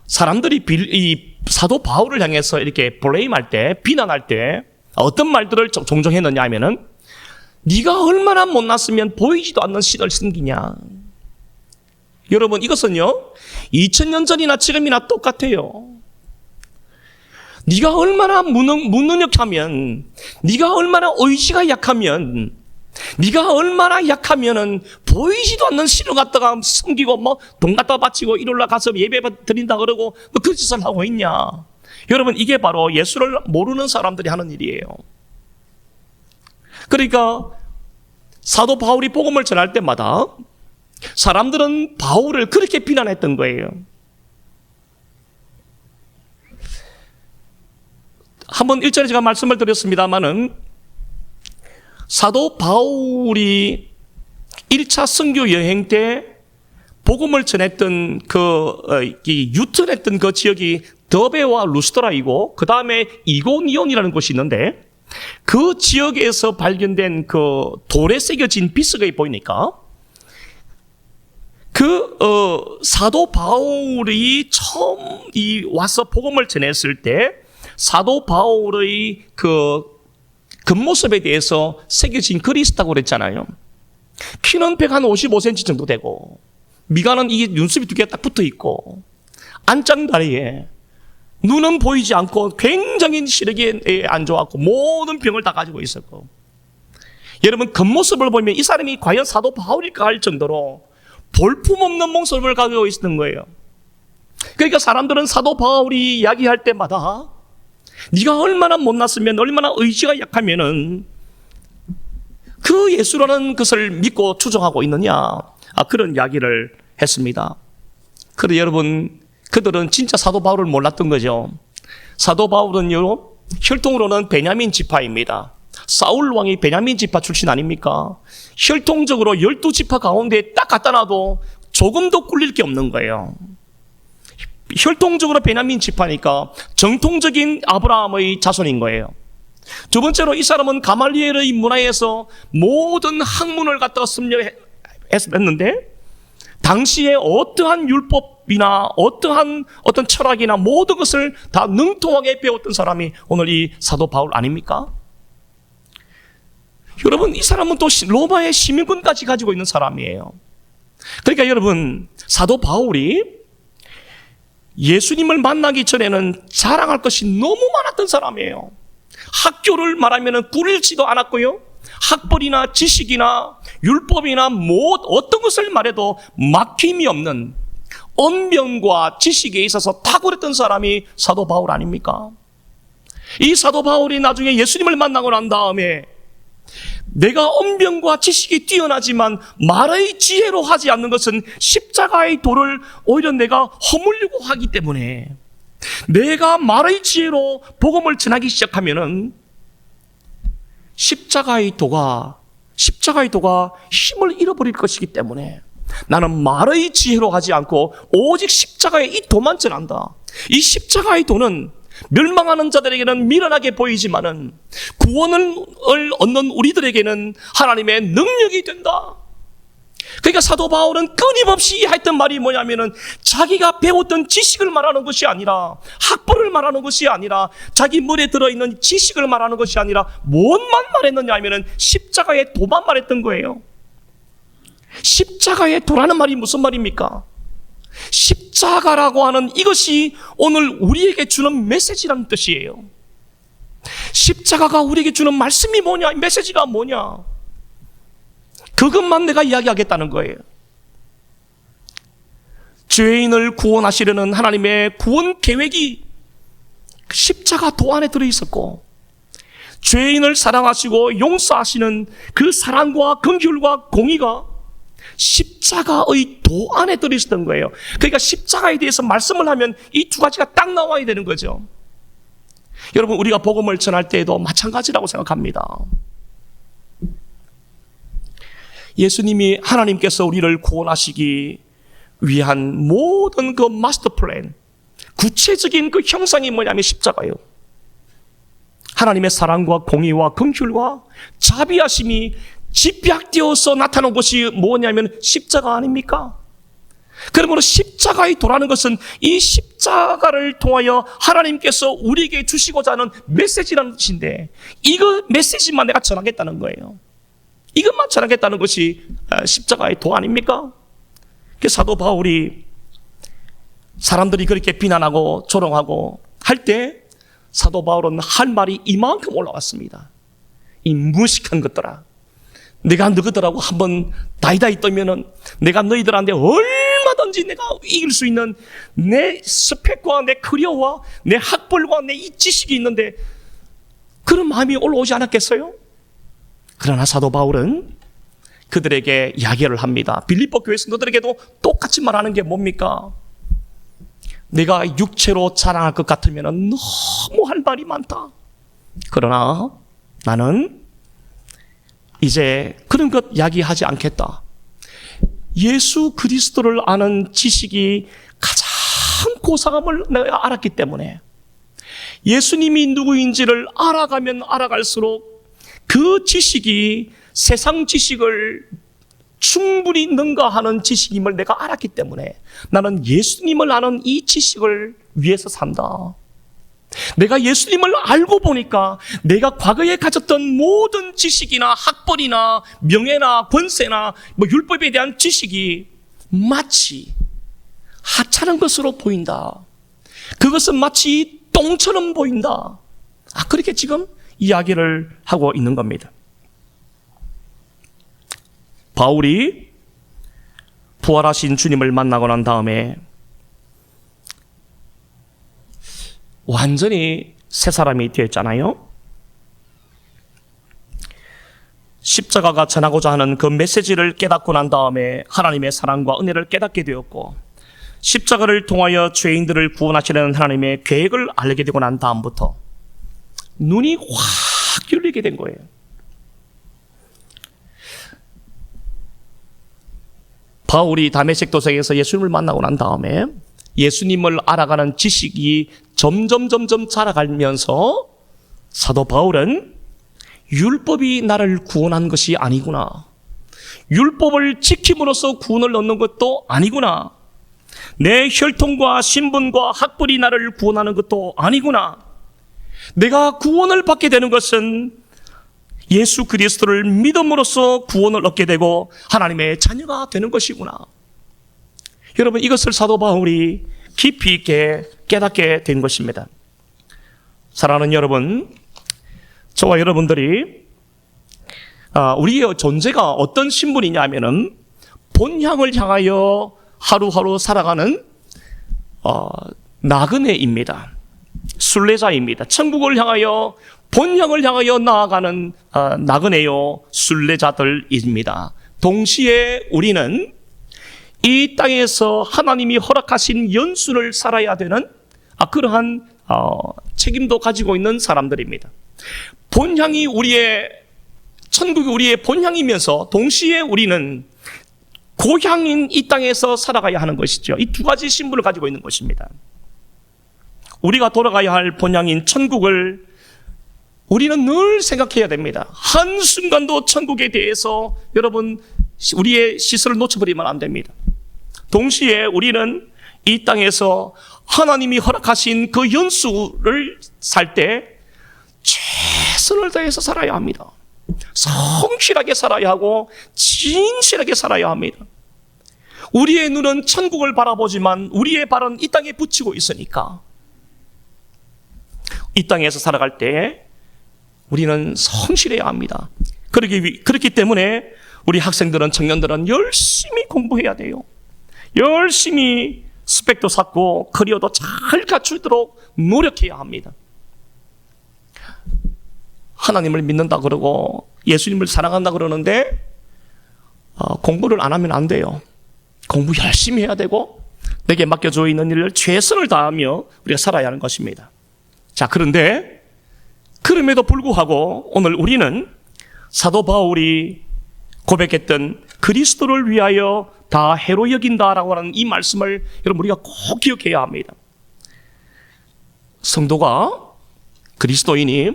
사람들이 이 사도 바울을 향해서 이렇게 블레임할 때, 비난할 때 어떤 말들을 종종 했느냐 하면은 네가 얼마나 못났으면 보이지도 않는 신을 섬기냐. 여러분, 이것은요 2000년 전이나 지금이나 똑같아요. 네가 얼마나 무능력하면, 네가 얼마나 의지가 약하면, 네가 얼마나 약하면은 보이지도 않는 신을 갖다가 섬기고 뭐 돈 갖다 바치고 일요일날 가서 예배 드린다 그러고 뭐 그 짓을 하고 있냐. 여러분, 이게 바로 예수를 모르는 사람들이 하는 일이에요. 그러니까 사도 바울이 복음을 전할 때마다 사람들은 바울을 그렇게 비난했던 거예요. 한번 1절에 제가 말씀을 드렸습니다마는 사도 바울이 1차 선교 여행 때 복음을 전했던 유턴했던 그 지역이 더베와 루스드라이고 그 다음에 이고니온이라는 곳이 있는데 그 지역에서 발견된 그 돌에 새겨진 비석이 보이니까 사도 바울이 처음 와서 복음을 전했을 때 사도 바울의 그 겉모습에 대해서 새겨진 글이 있다고 그랬잖아요. 키는 155cm 정도 되고 미간은 이 눈썹이 두 개 딱 붙어 있고 안짱다리에 눈은 보이지 않고 굉장히 시력이 안 좋았고 모든 병을 다 가지고 있었고 여러분 겉모습을 보면 이 사람이 과연 사도 바울일까 할 정도로 볼품없는 모습을 가지고 있었던 거예요. 그러니까 사람들은 사도 바울이 이야기할 때마다 네가 얼마나 못났으면 얼마나 의지가 약하면은 그 예수라는 것을 믿고 추종하고 있느냐 그런 이야기를 했습니다. 그런데 여러분 그들은 진짜 사도 바울을 몰랐던 거죠. 사도 바울은요 혈통으로는 베냐민 지파입니다. 사울 왕이 베냐민 지파 출신 아닙니까? 혈통적으로 12지파 가운데 딱 갖다 놔도 조금도 꿀릴 게 없는 거예요. 혈통적으로 베냐민 지파니까 정통적인 아브라함의 자손인 거예요. 두 번째로 이 사람은 가말리엘의 문화에서 모든 학문을 갖다가 습려했는데 당시에 어떠한 율법이나 어떠한 어떤 철학이나 모든 것을 다 능통하게 배웠던 사람이 오늘 이 사도 바울 아닙니까? 여러분 이 사람은 또 로마의 시민권까지 가지고 있는 사람이에요. 그러니까 여러분 사도 바울이 예수님을 만나기 전에는 자랑할 것이 너무 많았던 사람이에요. 학교를 말하면 꿀리지도 않았고요. 학벌이나 지식이나 율법이나 어떤 것을 말해도 막힘이 없는 언변과 지식에 있어서 탁월했던 사람이 사도 바울 아닙니까? 이 사도 바울이 나중에 예수님을 만나고 난 다음에 내가 언변과 지식이 뛰어나지만 말의 지혜로 하지 않는 것은 십자가의 도를 오히려 내가 허물려고 하기 때문에 내가 말의 지혜로 복음을 전하기 시작하면은 십자가의 도가 힘을 잃어버릴 것이기 때문에 나는 말의 지혜로 하지 않고 오직 십자가의 이 도만 전한다. 이 십자가의 도는 멸망하는 자들에게는 미련하게 보이지만은 구원을 얻는 우리들에게는 하나님의 능력이 된다. 그러니까 사도 바울은 끊임없이 했던 말이 뭐냐면은 자기가 배웠던 지식을 말하는 것이 아니라 학벌을 말하는 것이 아니라 자기 머리에 들어있는 지식을 말하는 것이 아니라 뭔만 말했느냐 하면은 십자가의 도만 말했던 거예요. 십자가의 도라는 말이 무슨 말입니까? 십자가라고 하는 이것이 오늘 우리에게 주는 메시지라는 뜻이에요. 십자가가 우리에게 주는 말씀이 뭐냐, 메시지가 뭐냐, 그것만 내가 이야기하겠다는 거예요. 죄인을 구원하시려는 하나님의 구원 계획이 십자가 도 안에 들어있었고, 죄인을 사랑하시고 용서하시는 그 사랑과 긍휼과 공의가 십자가의 도 안에 들어있었던 거예요. 그러니까 십자가에 대해서 말씀을 하면 이 두 가지가 딱 나와야 되는 거죠. 여러분, 우리가 복음을 전할 때에도 마찬가지라고 생각합니다. 예수님이 하나님께서 우리를 구원하시기 위한 모든 그 마스터 플랜, 구체적인 그 형상이 뭐냐면 십자가예요. 하나님의 사랑과 공의와 긍휼과 자비하심이 집약되어서 나타난 것이 뭐냐면 십자가 아닙니까? 그러므로 십자가의 도라는 것은 이 십자가를 통하여 하나님께서 우리에게 주시고자 하는 메시지라는 뜻인데, 이거 메시지만 내가 전하겠다는 거예요. 이것만 전하겠다는 것이 십자가의 도 아닙니까? 사도 바울이 사람들이 그렇게 비난하고 조롱하고 할 때 사도 바울은 할 말이 이만큼 올라왔습니다. 이 무식한 것들아, 내가 너희들하고 한번 다이다이 떠면은 내가 너희들한테 얼마든지 내가 이길 수 있는 내 스펙과 내 커리어와 내 학벌과 내 이 지식이 있는데 그런 마음이 올라오지 않았겠어요? 그러나 사도 바울은 그들에게 이야기를 합니다. 빌립보 교회 성도들에게도 똑같이 말하는 게 뭡니까? 내가 육체로 자랑할 것 같으면 너무 할 말이 많다. 그러나 나는 이제 그런 것 이야기하지 않겠다. 예수 그리스도를 아는 지식이 가장 고상함을 내가 알았기 때문에, 예수님이 누구인지를 알아가면 알아갈수록 그 지식이 세상 지식을 충분히 능가하는 지식임을 내가 알았기 때문에 나는 예수님을 아는 이 지식을 위해서 산다. 내가 예수님을 알고 보니까 내가 과거에 가졌던 모든 지식이나 학벌이나 명예나 권세나 율법에 대한 지식이 마치 하찮은 것으로 보인다. 그것은 마치 똥처럼 보인다. 그렇게 지금 이야기를 하고 있는 겁니다. 바울이 부활하신 주님을 만나고 난 다음에 완전히 새 사람이 되었잖아요. 십자가가 전하고자 하는 그 메시지를 깨닫고 난 다음에 하나님의 사랑과 은혜를 깨닫게 되었고, 십자가를 통하여 죄인들을 구원하시려는 하나님의 계획을 알게 되고 난 다음부터 눈이 확 열리게 된 거예요. 바울이 다메섹 도상에서 예수님을 만나고 난 다음에 예수님을 알아가는 지식이 점점 자라가면서 사도 바울은 율법이 나를 구원한 것이 아니구나, 율법을 지킴으로써 구원을 얻는 것도 아니구나, 내 혈통과 신분과 학벌이 나를 구원하는 것도 아니구나, 내가 구원을 받게 되는 것은 예수 그리스도를 믿음으로써 구원을 얻게 되고 하나님의 자녀가 되는 것이구나. 여러분, 이것을 사도 바울이 깊이 있게 깨닫게 된 것입니다. 사랑하는 여러분, 저와 여러분들이 우리의 존재가 어떤 신분이냐 하면은 본향을 향하여 하루하루 살아가는 나그네입니다. 순례자입니다. 천국을 향하여, 본향을 향하여 나아가는 나그네요 순례자들입니다. 동시에 우리는 이 땅에서 하나님이 허락하신 연수를 살아야 되는 그러한 책임도 가지고 있는 사람들입니다. 본향이 천국이 우리의 본향이면서 동시에 우리는 고향인 이 땅에서 살아가야 하는 것이죠. 이 두 가지 신분을 가지고 있는 것입니다. 우리가 돌아가야 할 본향인 천국을 우리는 늘 생각해야 됩니다. 한순간도 천국에 대해서 여러분, 우리의 시선을 놓쳐버리면 안 됩니다. 동시에 우리는 이 땅에서 하나님이 허락하신 그 연수를 살 때 최선을 다해서 살아야 합니다. 성실하게 살아야 하고 진실하게 살아야 합니다. 우리의 눈은 천국을 바라보지만 우리의 발은 이 땅에 붙이고 있으니까 이 땅에서 살아갈 때 우리는 성실해야 합니다. 그렇기 때문에 우리 학생들은, 청년들은 열심히 공부해야 돼요. 열심히 스펙도 쌓고 커리어도 잘 갖추도록 노력해야 합니다. 하나님을 믿는다 그러고 예수님을 사랑한다 그러는데 공부를 안 하면 안 돼요. 공부 열심히 해야 되고 내게 맡겨져 있는 일을 최선을 다하며 우리가 살아야 하는 것입니다. 자, 그런데 그럼에도 불구하고 오늘 우리는 사도 바울이 고백했던 그리스도를 위하여 다 해로 여긴다라고 하는 이 말씀을 여러분 우리가 꼭 기억해야 합니다. 성도가, 그리스도인이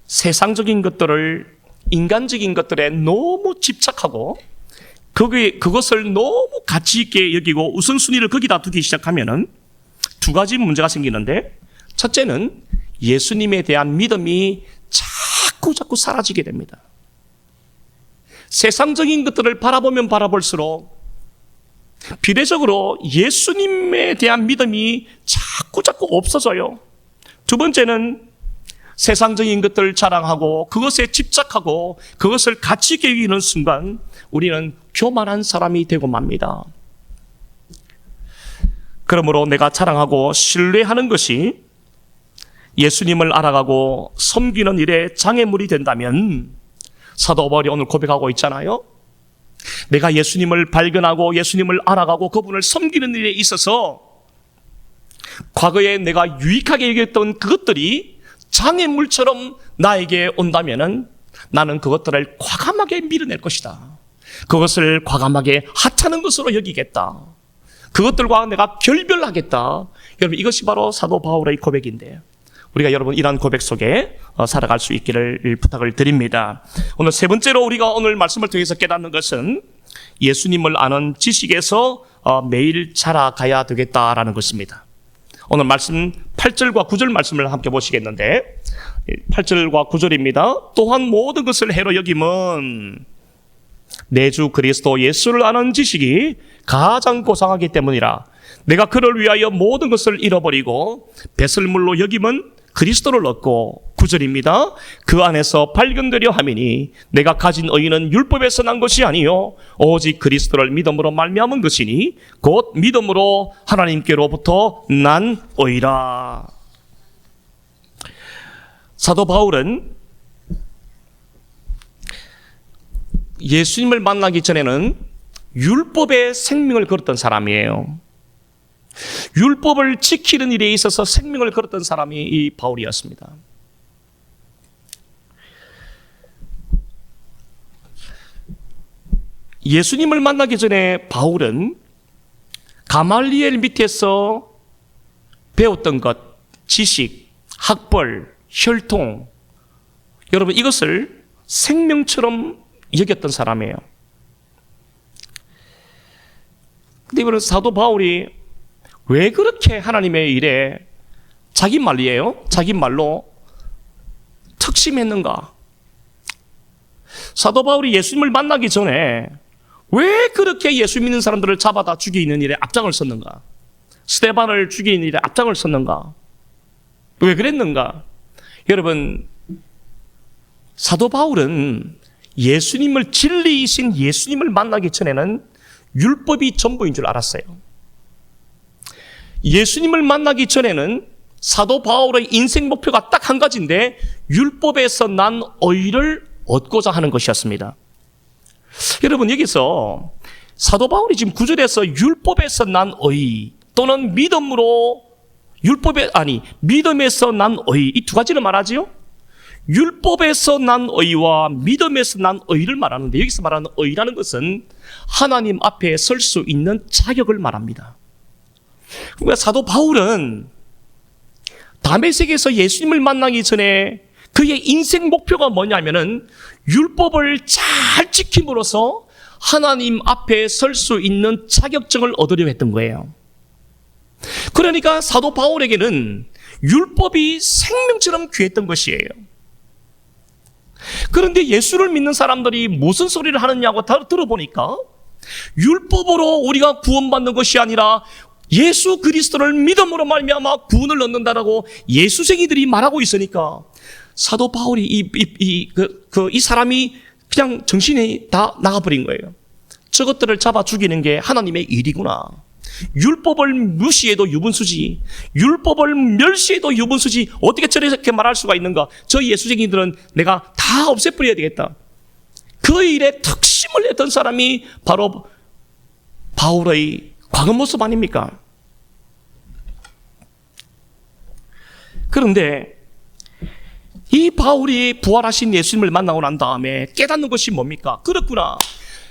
세상적인 것들을, 인간적인 것들에 너무 집착하고 그것을 너무 가치 있게 여기고 우선순위를 거기다 두기 시작하면은 두 가지 문제가 생기는데, 첫째는 예수님에 대한 믿음이 자꾸 사라지게 됩니다. 세상적인 것들을 바라보면 바라볼수록 비례적으로 예수님에 대한 믿음이 자꾸 없어져요. 두 번째는 세상적인 것들을 자랑하고 그것에 집착하고 그것을 가치 있게 여기는 순간 우리는 교만한 사람이 되고 맙니다. 그러므로 내가 자랑하고 신뢰하는 것이 예수님을 알아가고 섬기는 일에 장애물이 된다면, 사도 바울이 오늘 고백하고 있잖아요. 내가 예수님을 발견하고 예수님을 알아가고 그분을 섬기는 일에 있어서 과거에 내가 유익하게 여겼던 그것들이 장애물처럼 나에게 온다면은 나는 그것들을 과감하게 밀어낼 것이다. 그것을 과감하게 하찮은 것으로 여기겠다. 그것들과 내가 결별하겠다. 여러분, 이것이 바로 사도 바울의 고백인데, 우리가 여러분 이러한 고백 속에 살아갈 수 있기를 부탁을 드립니다. 오늘 세 번째로 우리가 오늘 말씀을 통해서 깨닫는 것은 예수님을 아는 지식에서 매일 자라가야 되겠다라는 것입니다. 오늘 말씀 8절과 9절 말씀을 함께 보시겠는데, 8절과 9절입니다. 또한 모든 것을 해로 여김은 내 주 그리스도 예수를 아는 지식이 가장 고상하기 때문이라. 내가 그를 위하여 모든 것을 잃어버리고 배설물로 여김은 그리스도를 얻고, 9절입니다. 그 안에서 발견되려 함이니 내가 가진 의는 율법에서 난 것이 아니요 오직 그리스도를 믿음으로 말미암은 것이니 곧 믿음으로 하나님께로부터 난 의라. 사도 바울은 예수님을 만나기 전에는 율법의 생명을 걸었던 사람이에요. 율법을 지키는 일에 있어서 생명을 걸었던 사람이 이 바울이었습니다. 예수님을 만나기 전에 바울은 가말리엘 밑에서 배웠던 것, 지식, 학벌, 혈통, 여러분 이것을 생명처럼 여겼던 사람이에요. 근데 이번에 사도 바울이 왜 그렇게 하나님의 일에 자기 말이에요? 자기 말로 특심했는가? 사도 바울이 예수님을 만나기 전에 왜 그렇게 예수 믿는 사람들을 잡아다 죽이는 일에 앞장을 섰는가? 스데반을 죽이는 일에 앞장을 섰는가? 왜 그랬는가? 여러분, 사도 바울은 예수님을, 진리이신 예수님을 만나기 전에는 율법이 전부인 줄 알았어요. 예수님을 만나기 전에는 사도 바울의 인생 목표가 딱 한 가지인데, 율법에서 난 의를 얻고자 하는 것이었습니다. 여러분, 여기서 사도 바울이 지금 9절에서 율법에서 난 의 또는 믿음에서 난 의, 이 두 가지를 말하지요. 율법에서 난 의와 믿음에서 난 의를 말하는데, 여기서 말하는 의라는 것은 하나님 앞에 설 수 있는 자격을 말합니다. 그러니까 사도 바울은 다메섹에서 예수님을 만나기 전에 그의 인생 목표가 뭐냐면은 율법을 잘 지킴으로써 하나님 앞에 설 수 있는 자격증을 얻으려 했던 거예요. 그러니까 사도 바울에게는 율법이 생명처럼 귀했던 것이에요. 그런데 예수를 믿는 사람들이 무슨 소리를 하느냐고 들어보니까 율법으로 우리가 구원받는 것이 아니라 예수 그리스도를 믿음으로 말미암아 구원을 얻는다라고 예수쟁이들이 말하고 있으니까 사도 바울이 이 사람이 그냥 정신이 다 나가버린 거예요. 저것들을 잡아 죽이는 게 하나님의 일이구나. 율법을 무시해도 유분수지, 율법을 멸시해도 유분수지, 어떻게 저렇게 말할 수가 있는가? 저 예수쟁이들은 내가 다 없애버려야 되겠다. 그 일에 특심을 했던 사람이 바로 바울의 과거 모습 아닙니까? 그런데 이 바울이 부활하신 예수님을 만나고 난 다음에 깨닫는 것이 뭡니까? 그렇구나.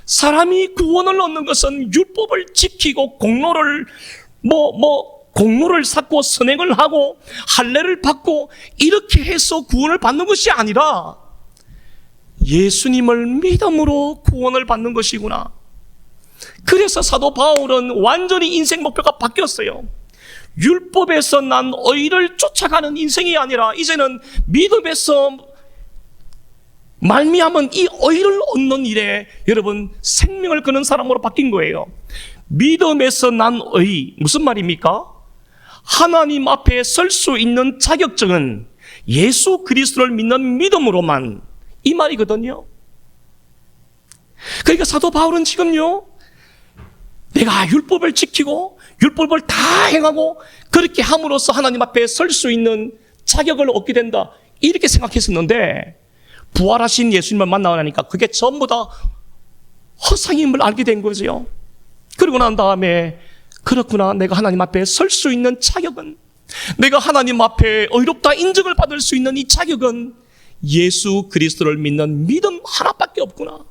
사람이 구원을 얻는 것은 율법을 지키고 공로를 공로를 쌓고 선행을 하고 할례를 받고 이렇게 해서 구원을 받는 것이 아니라 예수님을 믿음으로 구원을 받는 것이구나. 그래서 사도 바울은 완전히 인생 목표가 바뀌었어요. 율법에서 난 의를 쫓아가는 인생이 아니라 이제는 믿음에서 말미암은 이 의를 얻는 일에 여러분 생명을 거는 사람으로 바뀐 거예요. 믿음에서 난 의, 무슨 말입니까? 하나님 앞에 설 수 있는 자격증은 예수 그리스도를 믿는 믿음으로만, 이 말이거든요. 그러니까 사도 바울은 지금요, 내가 율법을 지키고 율법을 다 행하고 그렇게 함으로써 하나님 앞에 설 수 있는 자격을 얻게 된다, 이렇게 생각했었는데 부활하신 예수님을 만나고 나니까 그게 전부 다 허상임을 알게 된 거죠. 그러고 난 다음에 그렇구나, 내가 하나님 앞에 설 수 있는 자격은, 내가 하나님 앞에 의롭다 인정을 받을 수 있는 이 자격은 예수 그리스도를 믿는 믿음 하나밖에 없구나.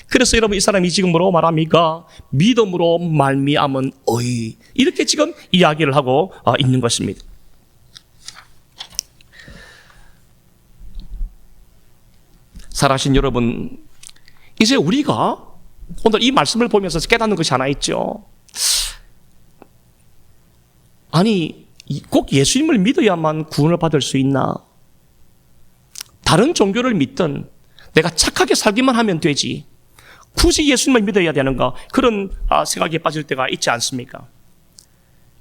그래서 여러분, 이 사람이 지금 뭐라고 말합니까? 믿음으로 말미암은 의, 이렇게 지금 이야기를 하고 있는 것입니다. 살아신 여러분, 이제 우리가 오늘 이 말씀을 보면서 깨닫는 것이 하나 있죠. 아니, 꼭 예수님을 믿어야만 구원을 받을 수 있나? 다른 종교를 믿든 내가 착하게 살기만 하면 되지, 굳이 예수님을 믿어야 되는가? 그런 생각에 빠질 때가 있지 않습니까?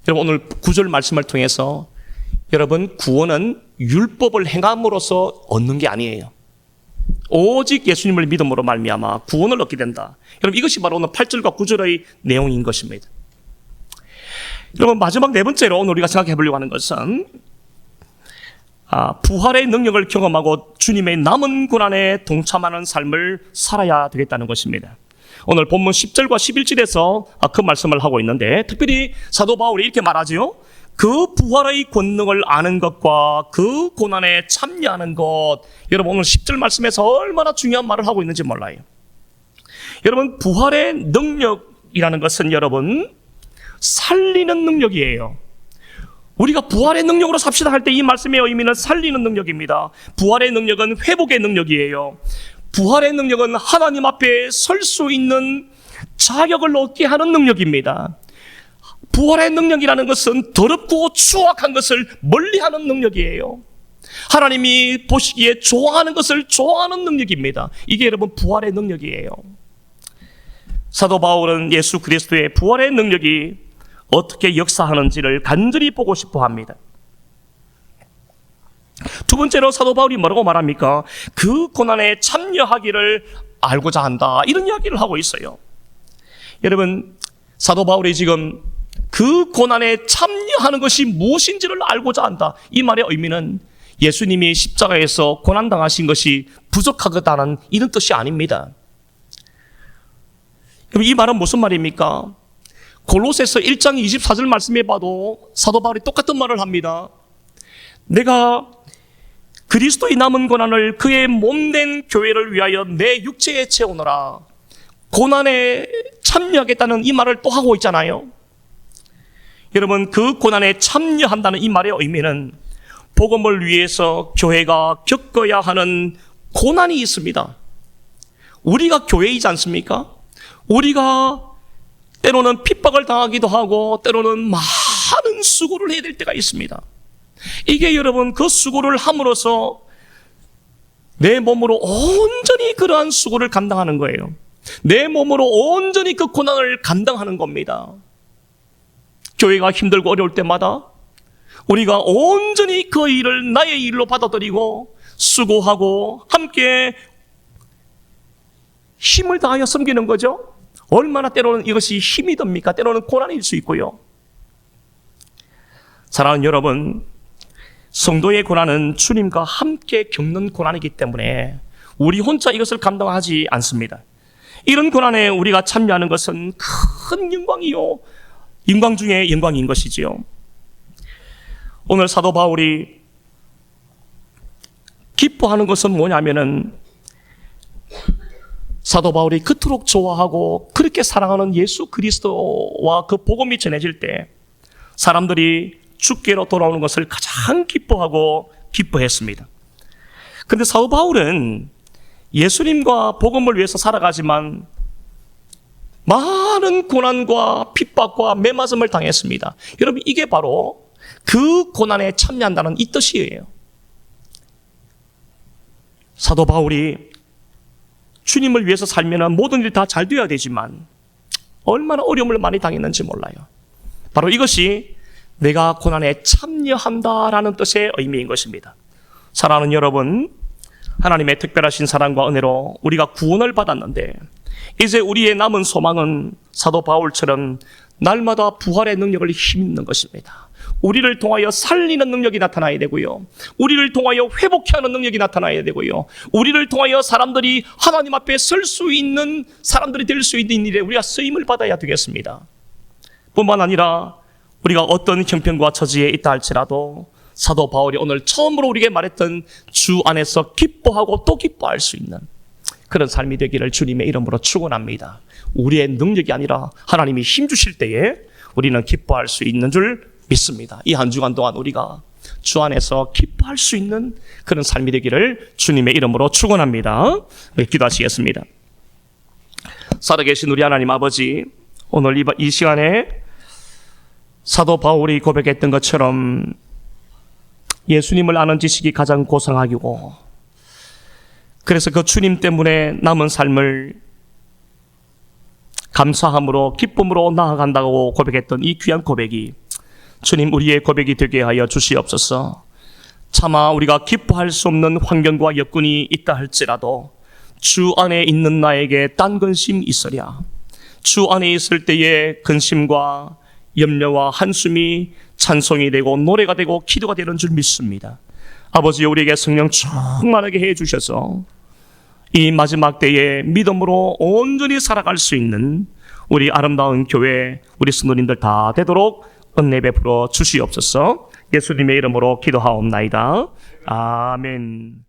여러분, 오늘 구절 말씀을 통해서 여러분, 구원은 율법을 행함으로써 얻는 게 아니에요. 오직 예수님을 믿음으로 말미암아 구원을 얻게 된다. 여러분, 이것이 바로 오늘 8절과 9절의 내용인 것입니다. 여러분, 마지막 네 번째로 오늘 우리가 생각해 보려고 하는 것은 부활의 능력을 경험하고 주님의 남은 고난에 동참하는 삶을 살아야 되겠다는 것입니다. 오늘 본문 10절과 11절에서 그 말씀을 하고 있는데, 특별히 사도 바울이 이렇게 말하죠. 그 부활의 권능을 아는 것과 그 고난에 참여하는 것. 여러분, 오늘 10절 말씀에서 얼마나 중요한 말을 하고 있는지 몰라요. 여러분, 부활의 능력이라는 것은 여러분 살리는 능력이에요. 우리가 부활의 능력으로 삽시다 할 때 이 말씀의 의미는 살리는 능력입니다. 부활의 능력은 회복의 능력이에요. 부활의 능력은 하나님 앞에 설 수 있는 자격을 얻게 하는 능력입니다. 부활의 능력이라는 것은 더럽고 추악한 것을 멀리하는 능력이에요. 하나님이 보시기에 좋아하는 것을 좋아하는 능력입니다. 이게 여러분 부활의 능력이에요. 사도 바울은 예수 그리스도의 부활의 능력이 어떻게 역사하는지를 간절히 보고 싶어 합니다. 두 번째로 사도 바울이 뭐라고 말합니까? 그 고난에 참여하기를 알고자 한다, 이런 이야기를 하고 있어요. 여러분, 사도 바울이 지금 그 고난에 참여하는 것이 무엇인지를 알고자 한다, 이 말의 의미는 예수님이 십자가에서 고난당하신 것이 부족하다는 이런 뜻이 아닙니다. 이 말은 무슨 말입니까? 골로새서 1장 24절 말씀에 봐도 사도 바울이 똑같은 말을 합니다. 내가 그리스도의 남은 고난을 그의 몸된 교회를 위하여 내 육체에 채우노라, 고난에 참여하겠다는 이 말을 또 하고 있잖아요. 여러분, 그 고난에 참여한다는 이 말의 의미는 복음을 위해서 교회가 겪어야 하는 고난이 있습니다. 우리가 교회이지 않습니까? 우리가 때로는 핍박을 당하기도 하고 때로는 많은 수고를 해야 될 때가 있습니다. 이게 여러분, 그 수고를 함으로써 내 몸으로 온전히 그러한 수고를 감당하는 거예요. 내 몸으로 온전히 그 고난을 감당하는 겁니다. 교회가 힘들고 어려울 때마다 우리가 온전히 그 일을 나의 일로 받아들이고 수고하고 함께 힘을 다하여 섬기는 거죠. 얼마나 때로는 이것이 힘이 듭니까? 때로는 고난일 수 있고요. 사랑하는 여러분, 성도의 고난은 주님과 함께 겪는 고난이기 때문에 우리 혼자 이것을 감당하지 않습니다. 이런 고난에 우리가 참여하는 것은 큰 영광이요, 영광 중에 영광인 것이지요. 오늘 사도 바울이 기뻐하는 것은 뭐냐면은, 사도 바울이 그토록 좋아하고 그렇게 사랑하는 예수 그리스도와 그 복음이 전해질 때 사람들이 주께로 돌아오는 것을 가장 기뻐하고 기뻐했습니다. 그런데 사도 바울은 예수님과 복음을 위해서 살아가지만 많은 고난과 핍박과 매맞음을 당했습니다. 여러분, 이게 바로 그 고난에 참여한다는 이 뜻이에요. 사도 바울이 주님을 위해서 살면 모든 일이 다 잘 되어야 되지만 얼마나 어려움을 많이 당했는지 몰라요. 바로 이것이 내가 고난에 참여한다라는 뜻의 의미인 것입니다. 사랑하는 여러분, 하나님의 특별하신 사랑과 은혜로 우리가 구원을 받았는데 이제 우리의 남은 소망은 사도 바울처럼 날마다 부활의 능력을 힘입는 것입니다. 우리를 통하여 살리는 능력이 나타나야 되고요, 우리를 통하여 회복케 하는 능력이 나타나야 되고요, 우리를 통하여 사람들이 하나님 앞에 설 수 있는 사람들이 될 수 있는 일에 우리가 쓰임을 받아야 되겠습니다. 뿐만 아니라 우리가 어떤 형편과 처지에 있다 할지라도 사도 바울이 오늘 처음으로 우리에게 말했던 주 안에서 기뻐하고 또 기뻐할 수 있는 그런 삶이 되기를 주님의 이름으로 축원합니다. 우리의 능력이 아니라 하나님이 힘 주실 때에 우리는 기뻐할 수 있는 줄 믿습니다. 이 한 주간 동안 우리가 주 안에서 기뻐할 수 있는 그런 삶이 되기를 주님의 이름으로 축원합니다. 기도하시겠습니다. 살아계신 우리 하나님 아버지, 오늘 이 시간에 사도 바울이 고백했던 것처럼 예수님을 아는 지식이 가장 고상하고, 그래서 그 주님 때문에 남은 삶을 감사함으로 기쁨으로 나아간다고 고백했던 이 귀한 고백이 주님 우리의 고백이 되게 하여 주시옵소서. 차마 우리가 기뻐할 수 없는 환경과 여건이 있다 할지라도 주 안에 있는 나에게 딴 근심 있으랴. 주 안에 있을 때의 근심과 염려와 한숨이 찬송이 되고 노래가 되고 기도가 되는 줄 믿습니다. 아버지, 우리에게 성령 충만하게 해 주셔서 이 마지막 때에 믿음으로 온전히 살아갈 수 있는 우리 아름다운 교회, 우리 성도님들 다 되도록 은혜 베풀어 주시옵소서. 예수님의 이름으로 기도하옵나이다. 아멘.